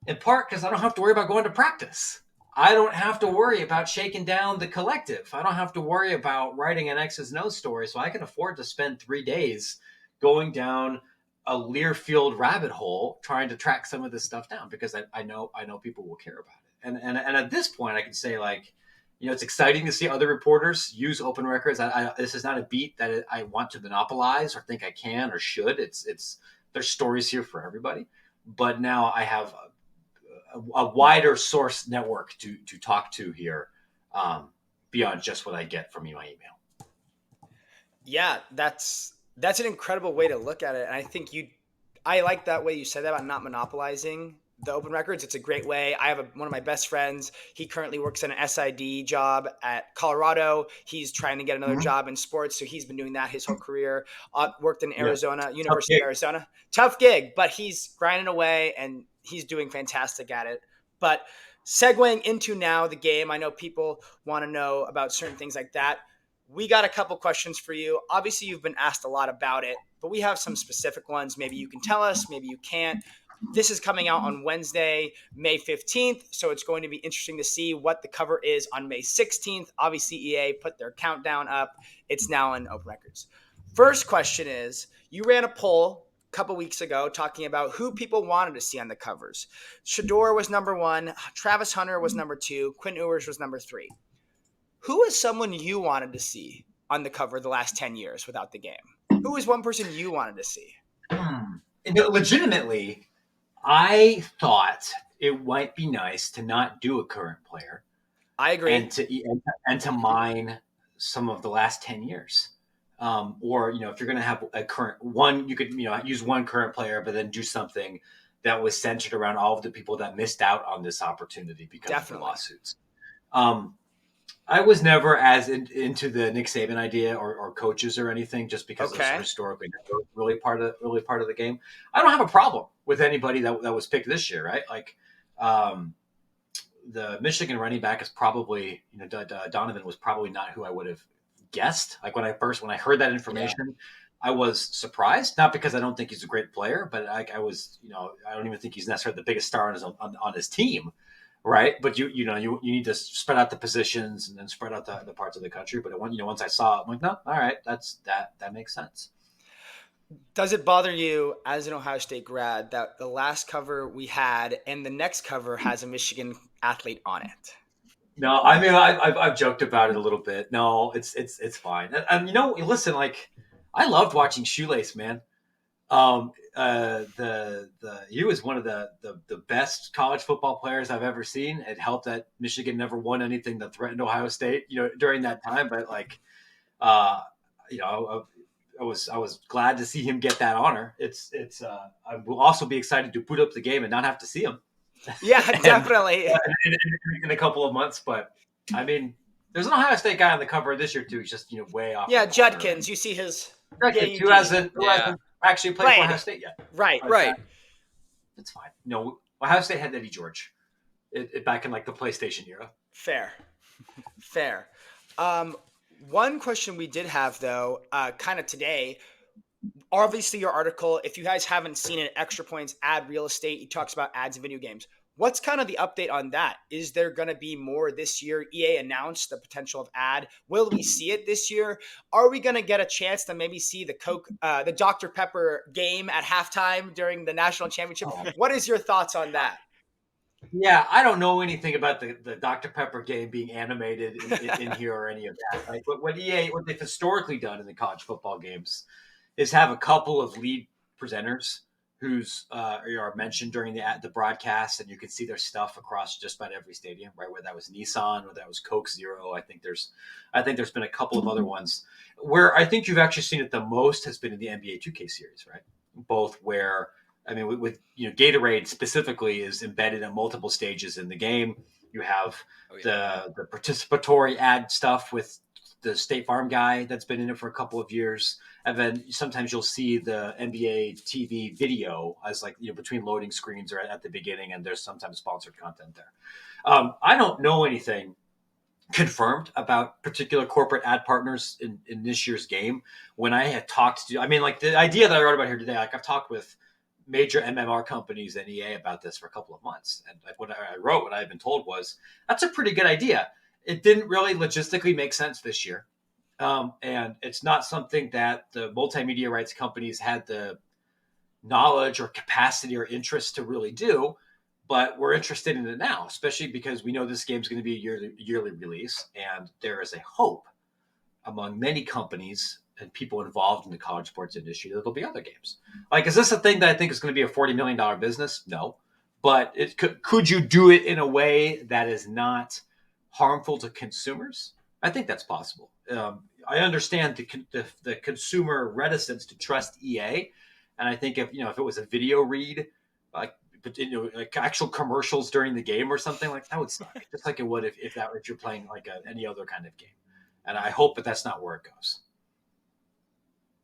in part because I don't have to worry about going to practice. I don't have to worry about shaking down the collective. I don't have to worry about writing an X's and O's story. So I can afford to spend 3 days going down a Learfield rabbit hole trying to track some of this stuff down because I know people will care about it. And at this point, I can say it's exciting to see other reporters use open records. This is not a beat that I want to monopolize or think I can or should. There's stories here for everybody. But now I have a wider source network to talk to here beyond just what I get from my email. Yeah, that's an incredible way to look at it. And I think I like that way you said that about not monopolizing the open records. It's a great way. I have one of my best friends. He currently works in an SID job at Colorado. He's trying to get another job in sports. So he's been doing that his whole career. Worked in Arizona, University of Arizona. Tough gig, but he's grinding away and he's doing fantastic at it. But segueing into now the game, I know people want to know about certain things like that. We got a couple questions for you. Obviously, you've been asked a lot about it, but we have some specific ones. Maybe you can tell us, maybe you can't. This is coming out on Wednesday, May 15th, so it's going to be interesting to see what the cover is on May 16th. Obviously, EA put their countdown up. It's now in open records. First question is, you ran a poll a couple weeks ago talking about who people wanted to see on the covers. Shador was number 1, Travis Hunter was number 2, Quinn Ewers was number 3. Who is someone you wanted to see on the cover the last 10 years without the game? Who is one person you wanted to see? Legitimately, I thought it might be nice to not do a current player. I agree. And to mine some of the last 10 years. Or, if you're going to have a current one, you could, use one current player, but then do something that was centered around all of the people that missed out on this opportunity because of the lawsuits. I was never as into the Nick Saban idea or coaches or anything, just because it's historically never really part of the game. I don't have a problem with anybody that was picked this year, right? Like the Michigan running back is probably, Donovan was probably not who I would have guessed. Like when I heard that information, I was surprised, not because I don't think he's a great player, but I was, I don't even think he's necessarily the biggest star on his team. Right. But you need to spread out the positions and then spread out the parts of the country. But once I saw it, I'm like, no, all right, that makes sense. Does it bother you as an Ohio State grad that the last cover we had and the next cover has a Michigan athlete on it? No, I mean, I've joked about it a little bit. No, it's fine. And listen, like I loved watching Shoelace, man. He was one of the best college football players I've ever seen. It helped that Michigan never won anything that threatened Ohio State, during that time. But I was glad to see him get that honor. I will also be excited to boot up the game and not have to see him. Yeah, definitely. in a couple of months, but I mean, there's an Ohio State guy on the cover this year too. He's just way off. Yeah, Judkins. You see his Judkins, who hasn't actually played for Ohio State yet. Right. It's fine. Ohio State had Eddie George back in like the PlayStation era. Fair. One question we did have though, kind of today, obviously your article, if you guys haven't seen it, Extra Points Ad Real Estate, he talks about ads in video games. What's kind of the update on that? Is there going to be more this year? EA announced the potential of ad. Will we see it this year? Are we going to get a chance to maybe see the Dr. Pepper game at halftime during the national championship? What is your thoughts on that? Yeah, I don't know anything about the Dr. Pepper game being animated in here or any of that. Right? But what they've historically done in the college football games is have a couple of lead presenters who's are mentioned during the broadcast, and you can see their stuff across just about every stadium. Right, where that was Nissan, or that was Coke Zero. I think there's been a couple of other ones where I think you've actually seen it the most has been in the NBA 2K series, right? Both where I mean, with Gatorade specifically is embedded at multiple stages in the game. You have Oh yeah. the participatory ad stuff with the State Farm guy that's been in it for a couple of years, and then sometimes you'll see the NBA TV video as like between loading screens or at the beginning, and there's sometimes sponsored content there. I don't know anything confirmed about particular corporate ad partners in this year's game. When I had talked to, I mean, like the idea that I wrote about here today, like I've talked with major MMR companies and EA about this for a couple of months. And like what I wrote, what I had been told was that's a pretty good idea. It didn't really logistically make sense this year. And it's not something that the multimedia rights companies had the knowledge or capacity or interest to really do. But we're interested in it now, especially because we know this game's going to be a yearly release, and there is a hope among many companies and people involved in the college sports industry that there'll be other games. Like, is this a thing that I think is going to be a $40 million business? No, but it could you do it in a way that is not harmful to consumers? I think that's possible. I understand the consumer reticence to trust EA, and I think if it was a video read, like like actual commercials during the game or something, like that would suck. Just like it would if you're playing like any other kind of game. And I hope that that's not where it goes.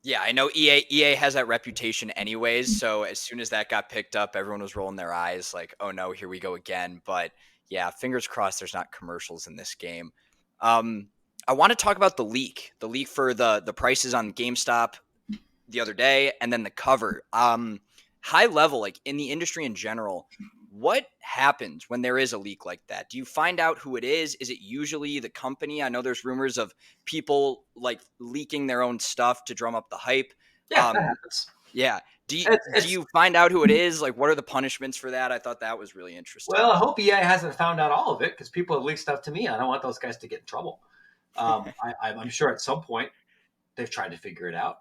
Yeah, I know EA has that reputation anyways, so as soon as that got picked up, everyone was rolling their eyes like, "Oh no, here we go again." But yeah, fingers crossed there's not commercials in this game. Um, I want to talk about the leak for the prices on GameStop the other day, and then the cover. High level, like in the industry in general, what happens when there is a leak like that? Do you find out who it is? Is it usually the company? I know there's rumors of people like leaking their own stuff to drum up the hype. Yeah, that Um, happens. yeah. Do you, do It's you find out who it is? Like, what are the punishments for that? I thought that was really interesting. well, I hope EA hasn't found out all of it because people have leaked stuff to me. I don't want those guys to get in trouble. I'm sure at some point they've tried to figure it out.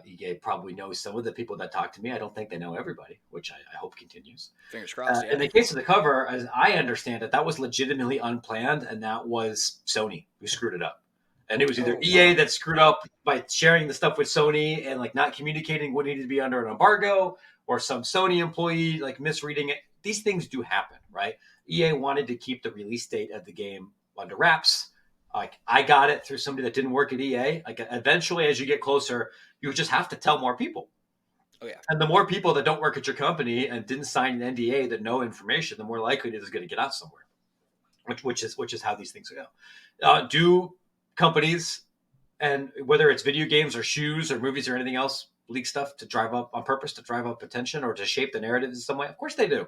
EA probably knows some of the people that talk to me. I don't think they know everybody, which I hope continues. Fingers crossed. In Yeah. the case of the cover, as I understand it, that was legitimately unplanned, and that was Sony who screwed it up. And it was either Oh, EA wow. that screwed up by sharing the stuff with Sony and like not communicating what needed to be under an embargo, or some Sony employee like misreading it. These things do happen, right? EA wanted to keep the release date of the game under wraps. Like I got it through somebody that didn't work at EA. Like eventually, as you get closer, you just have to tell more people. Oh yeah. And the more people that don't work at your company and didn't sign an NDA that know information, the more likely it is going to get out somewhere. Which is how these things go. Do companies, and whether it's video games or shoes or movies or anything else, leak stuff to drive up on purpose to drive up attention or to shape the narrative in some way? Of course they do.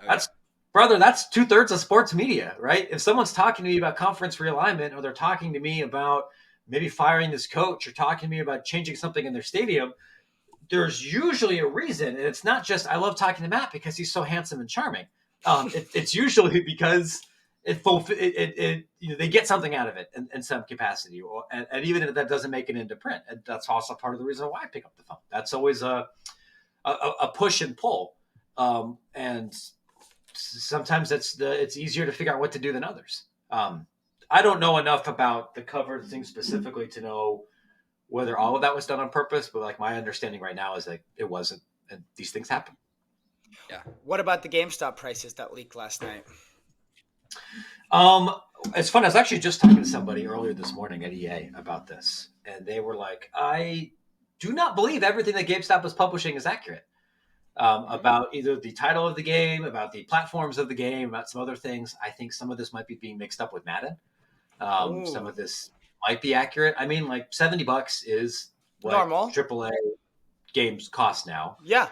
Oh yeah. That's brother. That's 2/3 of sports media, right? If someone's talking to me about conference realignment, or they're talking to me about maybe firing this coach, or talking to me about changing something in their stadium, there's usually a reason, and it's not just I love talking to Matt because he's so handsome and charming. It's usually because they get something out of it in some capacity, and even if that doesn't make it into print, and that's also part of the reason why I pick up the phone. That's always a push and pull, and sometimes it's easier to figure out what to do than others. I don't know enough about the cover thing specifically to know whether all of that was done on purpose, but like my understanding right now is like it wasn't, and these things happen. Yeah. What about the GameStop prices that leaked last night? Um, it's fun. I was actually just talking to somebody earlier this morning at EA about this, and they were like, "I do not believe everything that GameStop is publishing is accurate about either the title of the game, about the platforms of the game, about some other things. I think some of this might be being mixed up with Madden. Some Oh, of this might be accurate. I mean, like $70 is what normal. AAA games cost now. Yeah.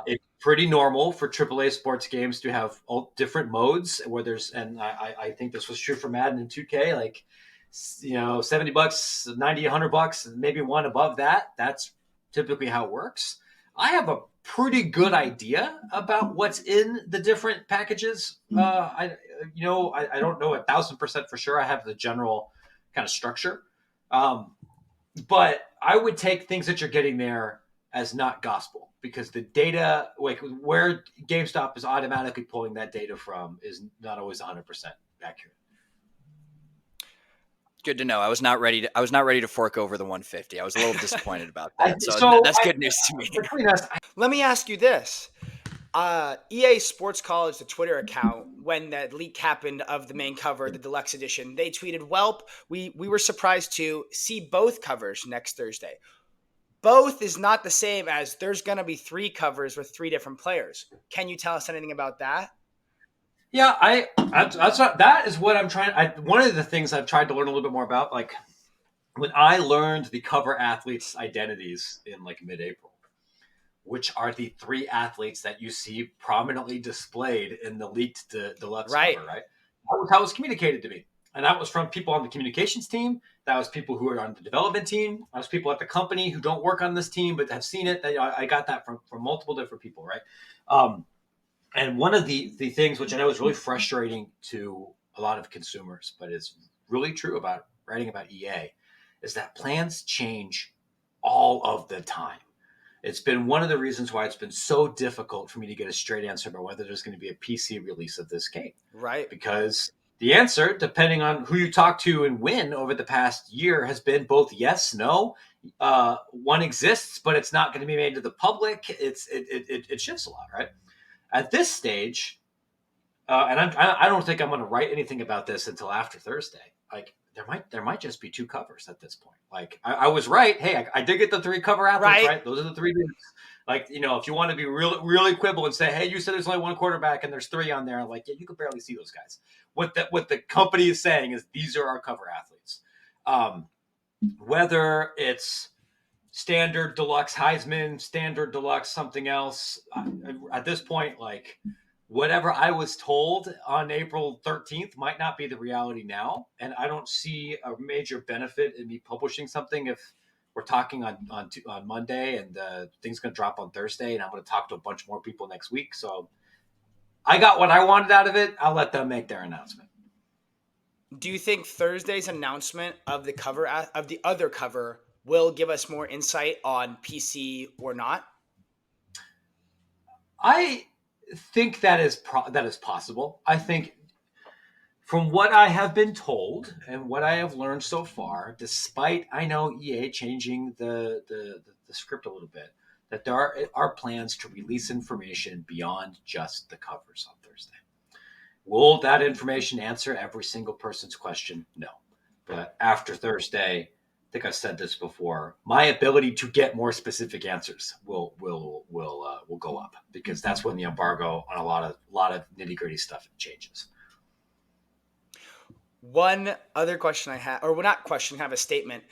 It's pretty normal for AAA sports games to have all different modes where there's, and I think this was true for Madden and 2K, like, $70, 90, $100, maybe one above that. That's typically how it works. I have a pretty good idea about what's in the different packages. I don't know 1,000% for sure. I have the general kind of structure, but I would take things that you're getting there as not gospel, because the data, like where GameStop is automatically pulling that data from, is not always 100% accurate. Good to know. I was not ready to fork over the 150. I was a little disappointed about that. That's good news to me. Let me ask you this. EA Sports College, the Twitter account, when that leak happened of the main cover, the deluxe edition, they tweeted, "Welp, we were surprised to see both covers next Thursday." Both is not the same as there's going to be 3 covers with 3 different players. Can you tell us anything about that? Yeah, that is what I'm trying. One of the things I've tried to learn a little bit more about, like when I learned the cover athletes' identities in like mid-April, which are the 3 athletes that you see prominently displayed in the leaked deluxe cover, right? That was how it was communicated to me. And that was from people on the communications team. That was people who are on the development team. That was people at the company who don't work on this team but have seen it. I got that from multiple different people, right? And one of the things which I know is really frustrating to a lot of consumers, but is really true about writing about EA, is that plans change all of the time. It's been one of the reasons why it's been so difficult for me to get a straight answer about whether there's going to be a PC release of this game. Right. Because the answer, depending on who you talk to and when over the past year, has been both yes, no. One exists, but it's not going to be made to the public. It shifts a lot, right? At this stage, and I don't think I'm going to write anything about this until after Thursday. Like there might just be 2 covers at this point. Like I was right. Hey, I did get the 3 cover athletes right. Those are the 3 dudes. Like, if you want to be really quibble and say, hey, you said there's only 1 quarterback and there's 3 on there, like, yeah, you could barely see those guys. What the company is saying is these are our cover athletes. Whether it's standard deluxe Heisman, standard deluxe something else, at this point, like, whatever I was told on April 13th might not be the reality now. And I don't see a major benefit in me publishing something if we're talking on Monday and things going to drop on Thursday, and I'm going to talk to a bunch more people next week. So I got what I wanted out of it. I'll let them make their announcement. Do you think Thursday's announcement of the cover of the other cover will give us more insight on PC or not? I think that is possible. I think from what I have been told and what I have learned so far, despite I know EA changing the script a little bit, that there are plans to release information beyond just the covers on Thursday. Will that information answer every single person's question? No. But after Thursday, I think I've said this before, my ability to get more specific answers will go up, because that's when the embargo on a lot of nitty-gritty stuff changes. One other question I have, or well, not question, have a statement.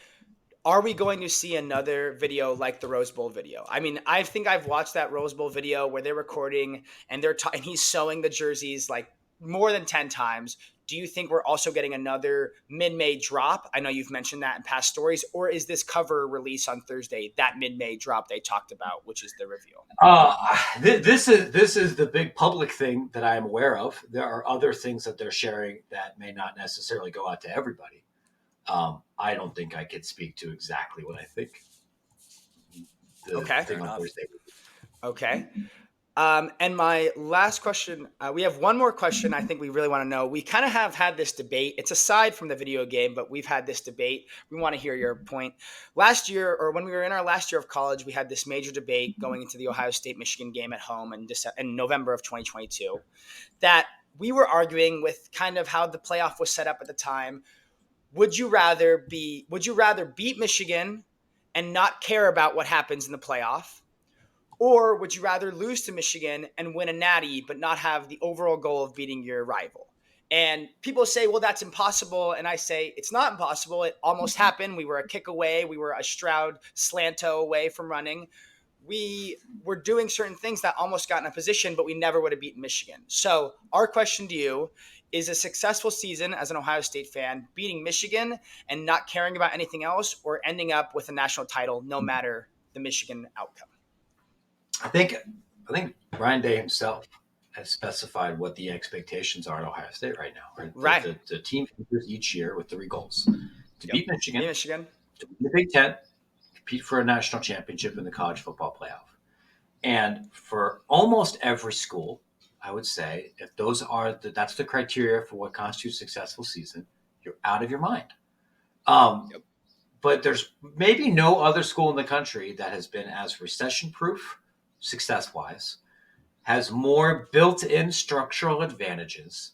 Are we going to see another video like the Rose Bowl video? I mean, I think I've watched that Rose Bowl video where they're recording and and he's sewing the jerseys like more than 10 times. Do you think we're also getting another mid-May drop? I know you've mentioned that in past stories. Or is this cover release on Thursday that mid-May drop they talked about, which is the reveal? This is the big public thing that I am aware of. There are other things that they're sharing that may not necessarily go out to everybody. I don't think I could speak to exactly what I think. Okay. Okay. And my last question, we have one more question I think we really want to know. We kind of have had this debate. It's aside from the video game, but we've had this debate. We want to hear your point. Last year, or when we were in our last year of college, we had this major debate going into the Ohio State-Michigan game at home in November of 2022 that we were arguing with kind of how the playoff was set up at the time. Would you rather beat Michigan and not care about what happens in the playoff? Or would you rather lose to Michigan and win a natty, but not have the overall goal of beating your rival? And people say, well, that's impossible. And I say, it's not impossible. It almost happened. We were a kick away. We were a Stroud slanto away from running. We were doing certain things that almost got in a position, but we never would have beaten Michigan. So our question to you is a successful season as an Ohio State fan, beating Michigan and not caring about anything else, or ending up with a national title no matter the Michigan outcome? I think Ryan Day himself has specified what the expectations are at Ohio State right now. Right, Right. the team enters each year with 3 goals: to Yep. beat Michigan, Michigan. to win the Big Ten, compete for a national championship in the college football playoff. And for almost every school, I would say, if that's the criteria for what constitutes a successful season, you're out of your mind. Um, Yep. but there's maybe no other school in the country that has been as recession proof, success wise, has more built in structural advantages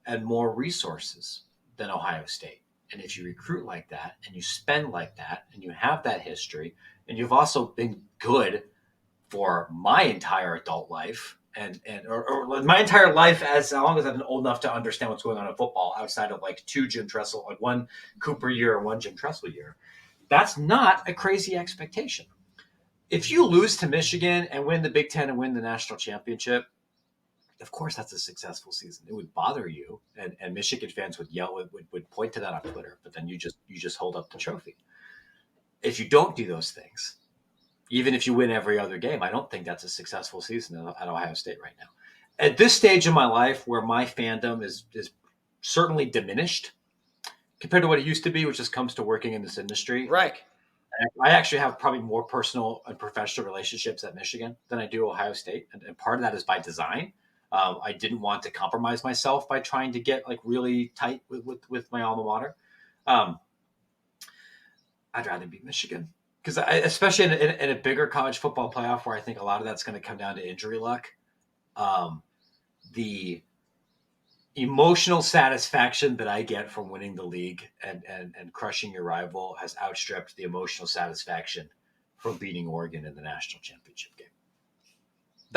and more resources than Ohio State. And if you recruit like that and you spend like that and you have that history and you've also been good for my entire adult life or my entire life as long as I've been old enough to understand what's going on in football outside of like 2 Jim Tressel, like 1 Cooper year or 1 Jim Tressel year, that's not a crazy expectation. If you lose to Michigan and win the Big Ten and win the national championship, of course that's a successful season. It would bother you, and Michigan fans would yell, would point to that on Twitter. But then you just hold up the trophy. If you don't do those things, even if you win every other game, I don't think that's a successful season at Ohio State right now. At this stage of my life, where my fandom is certainly diminished compared to what it used to be, which just comes to working in this industry, Right. like I actually have probably more personal and professional relationships at Michigan than I do Ohio State, and part of that is by design. I didn't want to compromise myself by trying to get like really tight with my alma mater. Um, I'd rather beat Michigan because especially in a bigger college football playoff where I think a lot of that's going to come down to injury luck. Um, the emotional satisfaction that I get from winning the league and crushing your rival has outstripped the emotional satisfaction from beating Oregon in the national championship game.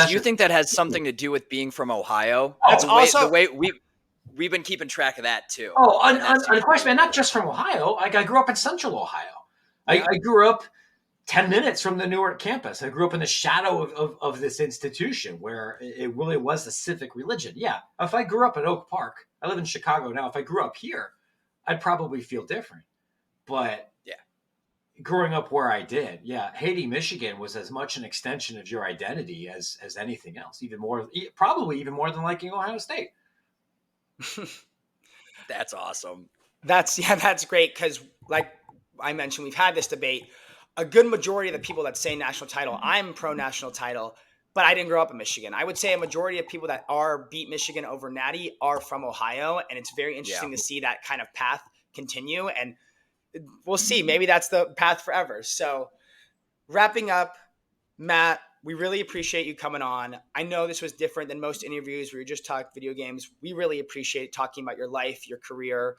Do you think that has something to do with being from Ohio? That's The also way we've been keeping track of that too. Oh, And that seems to be unquestionably, what not it just is. from Ohio. Like I grew up in Central Ohio. Yeah. I grew up 10 minutes from the Newark campus. I grew up in the shadow of this institution where it really was the civic religion. Yeah. If I grew up in Oak Park, I live in Chicago now. If I grew up here, I'd probably feel different. But Yeah. growing up where I did, yeah, Haiti, Michigan was as much an extension of your identity as anything else. Probably even more than liking Ohio State. That's awesome. that's great because like I mentioned, we've had this debate. A good majority of the people that say national title, I'm pro national title, but I didn't grow up in Michigan. I would say a majority of people that are beat Michigan over Natty are from Ohio, and it's very Yeah. interesting to see that kind of path continue. And we'll see. Maybe that's the path forever. So wrapping up, Matt, we really appreciate you coming on. I know this was different than most interviews where you just talk video games. We really appreciate talking about your life, your career,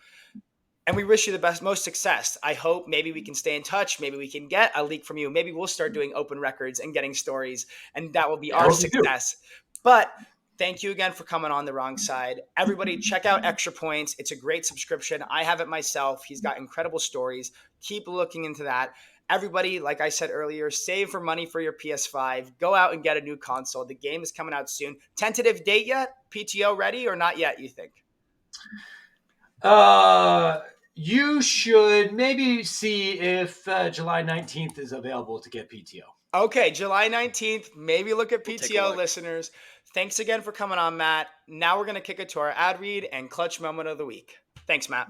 and we wish you the best, most success. I hope maybe we can stay in touch. Maybe we can get a leak from you. Maybe we'll start doing open records and getting stories, and that will be Yeah, I our hope you do. success. But thank you again for coming on the wrong side. Everybody, check out Extra Points. It's a great subscription. I have it myself. He's got incredible stories. Keep looking into that. Everybody, like I said earlier, save for money for your PS5. Go out and get a new console. The game is coming out soon. Tentative date yet? PTO ready or not yet, you think? You should maybe see if July 19th is available to get PTO. Okay, July 19th. Maybe look at We'll take a PTO, look. listeners. Thanks again for coming on, Matt. Now we're going to kick it to our ad read and clutch moment of the week. Thanks, Matt.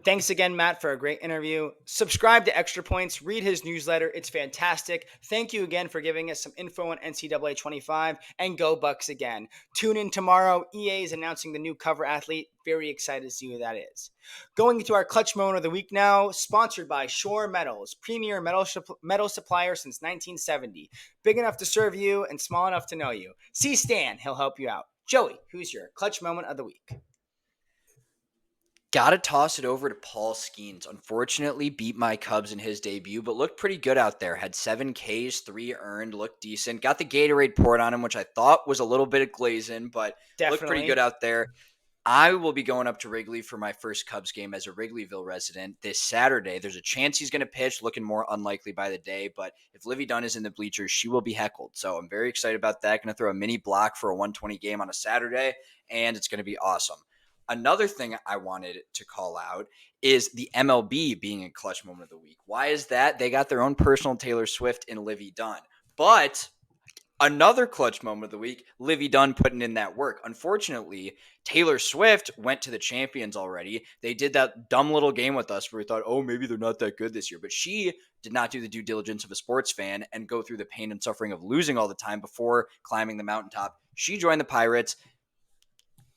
Thanks again, Matt, for a great interview. Subscribe to Extra Points. Read his newsletter. It's fantastic. Thank you again for giving us some info on NCAA 25. And go Bucks again. Tune in tomorrow. EA is announcing the new cover athlete. Very excited to see who that is. Going into our clutch moment of the week now, sponsored by Shore Metals, premier metal supplier since 1970. Big enough to serve you and small enough to know you. See Stan. He'll help you out. Joey, who's your clutch moment of the week? Gotta toss it over to Paul Skeens. Unfortunately, beat my Cubs in his debut, but looked pretty good out there. Had 7 Ks, 3 earned, looked decent. Got the Gatorade poured on him, which I thought was a little bit of glazing, but looked pretty Definitely. good out there. I will be going up to Wrigley for my first Cubs game as a Wrigleyville resident this Saturday. There's a chance he's going to pitch, looking more unlikely by the day, but if Livy Dunn is in the bleachers, she will be heckled. So I'm very excited about that. Going to throw a mini block for a 120 game on a Saturday, and it's going to be awesome. Another thing I wanted to call out is the MLB being a clutch moment of the week. Why is that? They got their own personal Taylor Swift and Livy Dunn. But another clutch moment of the week, Livy Dunn putting in that work. Unfortunately, Taylor Swift went to the champions already. They did that dumb little game with us where we thought, oh, maybe they're not that good this year. But she did not do the due diligence of a sports fan and go through the pain and suffering of losing all the time before climbing the mountaintop. She joined the Pirates.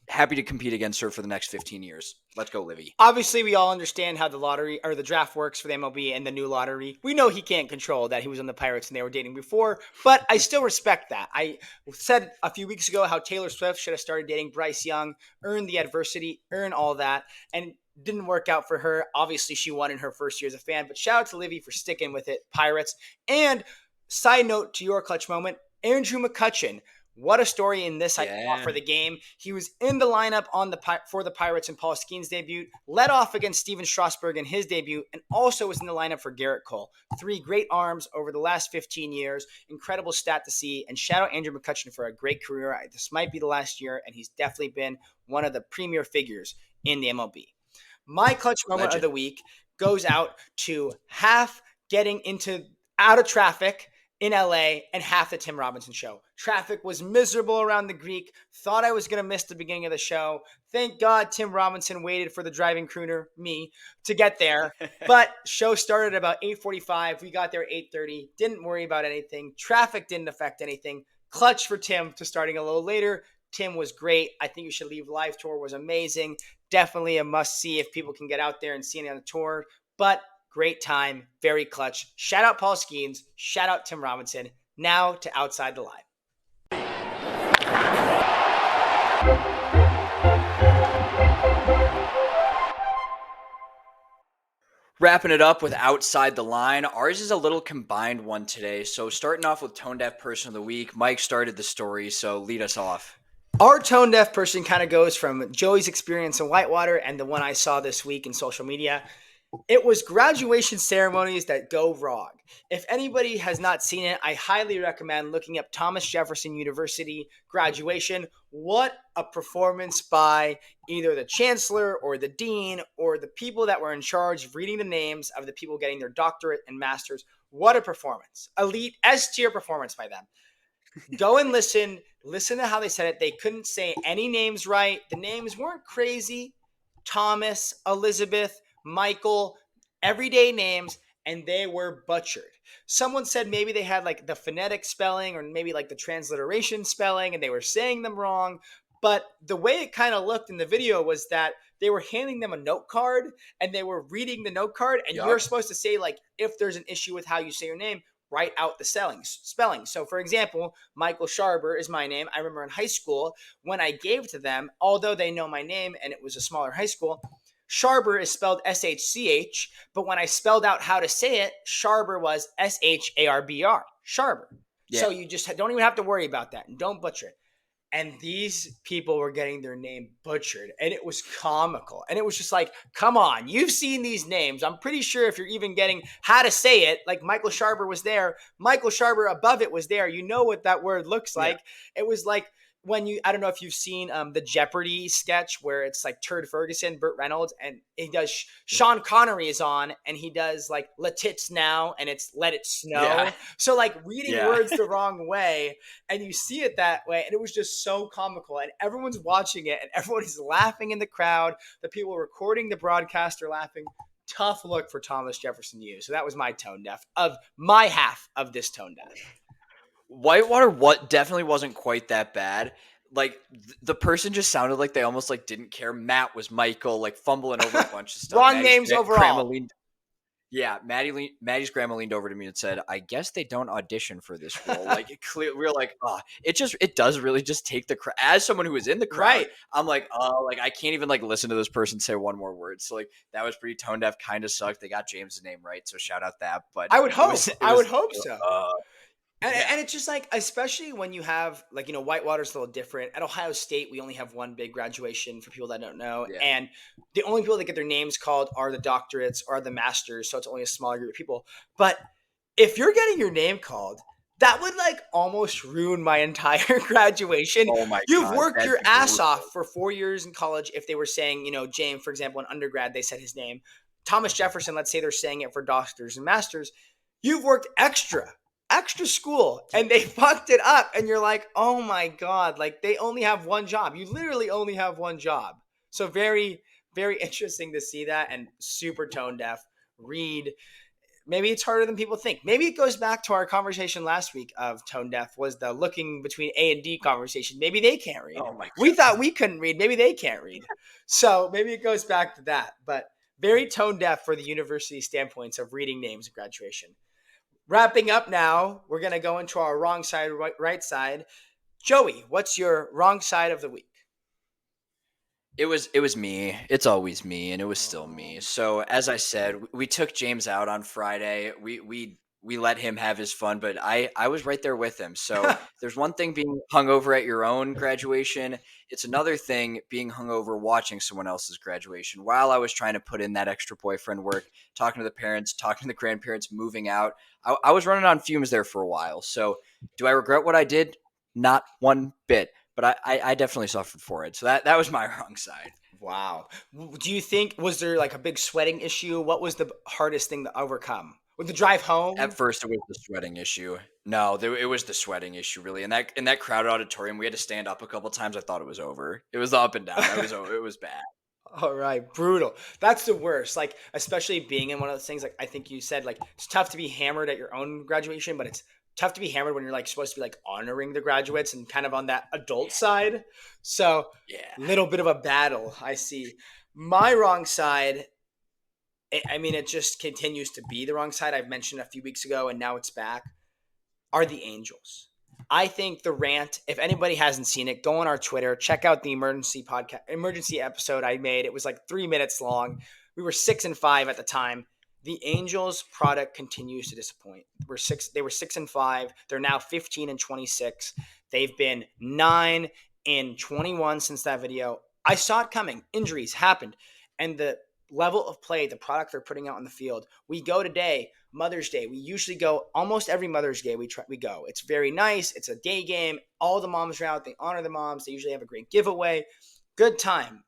Happy to compete against her for the next 15 years. Let's go, Livy. Obviously, we all understand how the lottery or the draft works for the MLB and the new lottery. We know he can't control that he was on the Pirates and they were dating before, but I still respect that. I said a few weeks ago how Taylor Swift should have started dating Bryce Young, earn the adversity, earn all that, and didn't work out for her. Obviously, she won in her first year as a fan, but shout out to Livy for sticking with it, Pirates. And side note to your clutch moment, Andrew McCutchen. What a story in this I thought for the game. He was in the lineup for the Pirates in Paul Skeens' debut, led off against Steven Strasburg in his debut, and also was in the lineup for Garrett Cole. 3 great arms over the last 15 years. Incredible stat to see. And shout out Andrew McCutchen for a great career. This might be the last year, and he's definitely been one of the premier figures in the MLB. My clutch moment of the week goes out to half getting out of traffic in LA and half the Tim Robinson show. Traffic was miserable around the Greek. Thought I was going to miss the beginning of the show. Thank God Tim Robinson waited for the driving crooner, me, to get there. But show started about 8:45. We got there at 8:30. Didn't worry about anything. Traffic didn't affect anything. Clutch for Tim to starting a little later. Tim was great. I think You Should Leave Live tour was amazing. Definitely a must-see if people can get out there and see it on the tour. But great time, very clutch. Shout out Paul Skeens. Shout out Tim Robinson. Now to Outside the Line. Wrapping it up with Outside the Line. Ours is a little combined one today. So starting off with Tone Deaf Person of the Week. Mike started the story, so lead us off. Our tone deaf person kind of goes from Joey's experience in Whitewater and the one I saw this week in social media. It was graduation ceremonies that go wrong. If anybody has not seen it, I highly recommend looking up Thomas Jefferson University graduation. What a performance by either the chancellor or the dean or the people that were in charge of reading the names of the people getting their doctorate and masters. What a performance. Elite S-tier performance by them. Go and listen to how they said it. They couldn't say any names right. The names weren't crazy. Thomas, Elizabeth, Michael, everyday names, and they were butchered. Someone said maybe they had like the phonetic spelling or maybe like the transliteration spelling and they were saying them wrong. But the way it kind of looked in the video was that they were handing them a note card and they were reading the note card. And you're supposed to say, like, if there's an issue with how you say your name, write out the spelling. So, for example, Michael Sharber is my name. I remember in high school when I gave to them, although they know my name and it was a smaller high school, Sharber is spelled S-H-C-H, but when I spelled out how to say it, Sharber was S-H-A-R-B-R, Sharber. Yeah. So you just don't even have to worry about that and don't butcher it. And these people were getting their name butchered, and it was comical. And it was just like, come on, you've seen these names. I'm pretty sure if you're even getting how to say it, like Michael Sharber was there, Michael Sharber above it was there. You know what that word looks like. Yeah. It was like when I don't know if you've seen the Jeopardy sketch where it's like Turd Ferguson, Burt Reynolds, and he does, Sean Connery is on, and he does like let tits now, and it's let it snow. Yeah. So like reading words the wrong way, and you see it that way, and it was just so comical, and everyone's watching it, and everyone is laughing in the crowd. The people recording the broadcast are laughing. Tough look for Thomas Jefferson U. So that was my tone deaf of my half of this tone deaf. Whitewater definitely wasn't quite that bad. Like the person just sounded like they almost like didn't care. Matt was Michael, like fumbling over a bunch of stuff. Wrong names overall. Maddie's grandma leaned over to me and said, "I guess they don't audition for this role." Like we were like, it does really just take the crowd. As someone who was in the crowd, right. I'm like, like I can't even like listen to this person say one more word. So like that was pretty tone deaf. Kind of sucked. They got James' name right, so shout out that. But I would hope. I would hope so. And it's just like, especially when you have like, you know, Whitewater's a little different. At Ohio State, we only have one big graduation for people that don't know. Yeah. And the only people that get their names called are the doctorates or the masters. So it's only a smaller group of people. But if you're getting your name called, That would like almost ruin my entire graduation. Oh my You've God, worked that'd your be ass brutal. off for 4 years in college. If they were saying, James, for example, in undergrad, they said his name. Thomas Jefferson, let's say they're saying it for doctors and masters. You've worked extra school, and they fucked it up. And you're like, oh my God, like they only have one job. You literally only have one job. So very, very interesting to see that, and super tone deaf. Read. Maybe it's harder than people think. Maybe it goes back to our conversation last week of tone deaf, was the looking between A and D conversation. Maybe they can't read. Oh my We God. thought we couldn't read. Maybe they can't read. So maybe it goes back to that. But very tone deaf for the university standpoints of reading names at graduation. Wrapping up now, we're going to go into our wrong side, right side. Joey, what's your wrong side of the week? It was me. It's always me, and it was still me. So as I said, we took James out on Friday. We let him have his fun, but I was right there with him. So there's one thing being hungover at your own graduation. It's another thing being hungover watching someone else's graduation. While I was trying to put in that extra boyfriend work, talking to the parents, talking to the grandparents, moving out, I was running on fumes there for a while. So do I regret what I did? Not one bit. But I definitely suffered for it. So that was my wrong side. Wow. Do you think, was there like a big sweating issue? What was the hardest thing to overcome? With the drive At home? first, it was the sweating issue. No, it was the sweating issue, really. In that crowded auditorium, we had to stand up a couple times. I thought it was over. It was the up and down. It was bad. All right, brutal. That's the worst. Like, especially being in one of those things, like I think you said, like it's tough to be hammered at your own graduation, but it's tough to be hammered when you're like supposed to be like honoring the graduates and kind of on that adult side. So, Yeah. little bit of a battle. I see. My wrong side, I mean, it just continues to be the wrong side. I've mentioned a few weeks ago, and now it's back. Are the Angels. I think the rant, if anybody hasn't seen it, go on our Twitter, check out the emergency episode I made. It was like 3 minutes long. We were 6-5 at the time. The Angels product continues to disappoint. They were 6-5. They're now 15-26. They've been 9-21 since that video. I saw it coming. Injuries happened. And the level of play, the product they're putting out on the field. We go today, Mother's Day. We usually go almost every Mother's Day. We go. It's very nice. It's a day game. All the moms are out. They honor the moms. They usually have a great giveaway. Good time.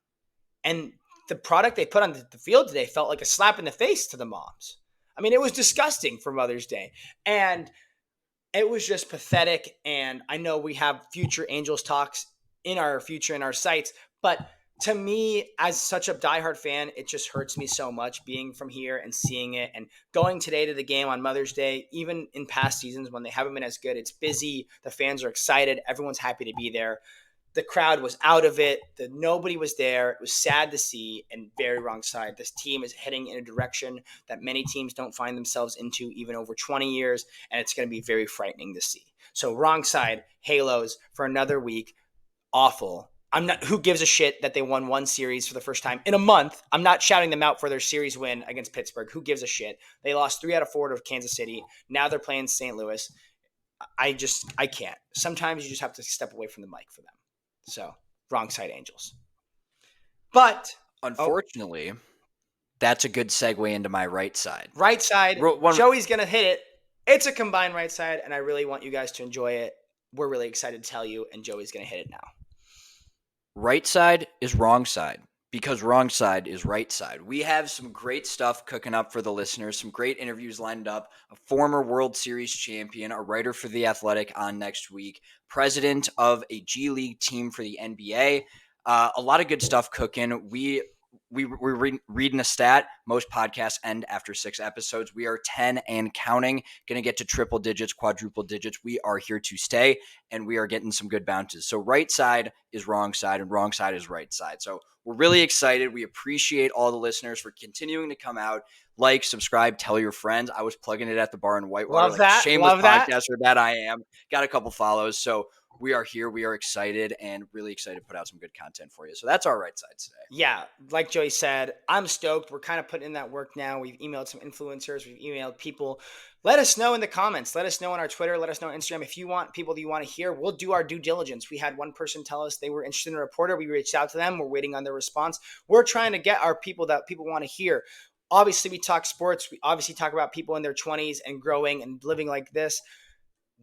And the product they put on the field today felt like a slap in the face to the moms. I mean, it was disgusting for Mother's Day. And it was just pathetic. And I know we have future Angels talks in our sites, but to me, as such a diehard fan, it just hurts me so much being from here and seeing it and going today to the game on Mother's Day. Even in past seasons when they haven't been as good, it's busy. The fans are excited. Everyone's happy to be there. The crowd was out of it. Nobody was there. It was sad to see, and very wrong side. This team is heading in a direction that many teams don't find themselves into even over 20 years, and it's going to be very frightening to see. So wrong side, Halos for another week. Awful. I'm not. Who gives a shit that they won one series for the first time in a month? I'm not shouting them out for their series win against Pittsburgh. Who gives a shit? They lost 3 out of 4 to Kansas City. Now they're playing St. Louis. I can't. Sometimes you just have to step away from the mic for them. So wrong side, Angels. But Unfortunately, that's a good segue into my right side. Right side, Joey's gonna hit it. It's a combined right side, and I really want you guys to enjoy it. We're really excited to tell you, and Joey's gonna hit it now. Right side is wrong side because wrong side is right side. We have some great stuff cooking up for the listeners, some great interviews lined up. A former World Series champion, a writer for The Athletic on next week, president of a G League team for the NBA. A lot of good stuff cooking. We're reading a stat. Most podcasts end after 6 episodes. We are 10 and counting. Going to get to triple digits, quadruple digits. We are here to stay, and we are getting some good bounces. So right side is wrong side, and wrong side is right side. So we're really excited. We appreciate all the listeners for continuing to come out, like, subscribe, tell your friends. I was plugging it at the bar in Whitewater. Love that. Shameless Love that. podcaster that I am. Got a couple follows. So we are here. We are excited and really excited to put out some good content for you. So that's our right side today. Yeah, like Joey said, I'm stoked. We're kind of putting in that work now. We've emailed some influencers. We've emailed people. Let us know in the comments. Let us know on our Twitter. Let us know on Instagram. If you want people that you want to hear, we'll do our due diligence. We had one person tell us they were interested in a reporter. We reached out to them. We're waiting on their response. We're trying to get our people that people want to hear. Obviously, we talk sports. We obviously talk about people in their 20s and growing and living like this.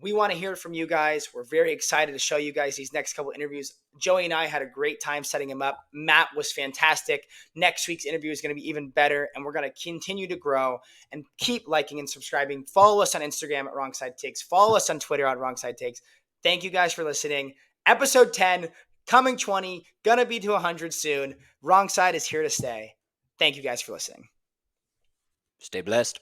We want to hear from you guys. We're very excited to show you guys these next couple interviews. Joey and I had a great time setting them up. Matt was fantastic. Next week's interview is going to be even better, and we're going to continue to grow and keep liking and subscribing. Follow us on Instagram at Wrong Side Takes. Follow us on Twitter at Wrong Side Takes. Thank you guys for listening. Episode 10, coming 20, gonna be to 100 soon. Wrong Side is here to stay. Thank you guys for listening. Stay blessed.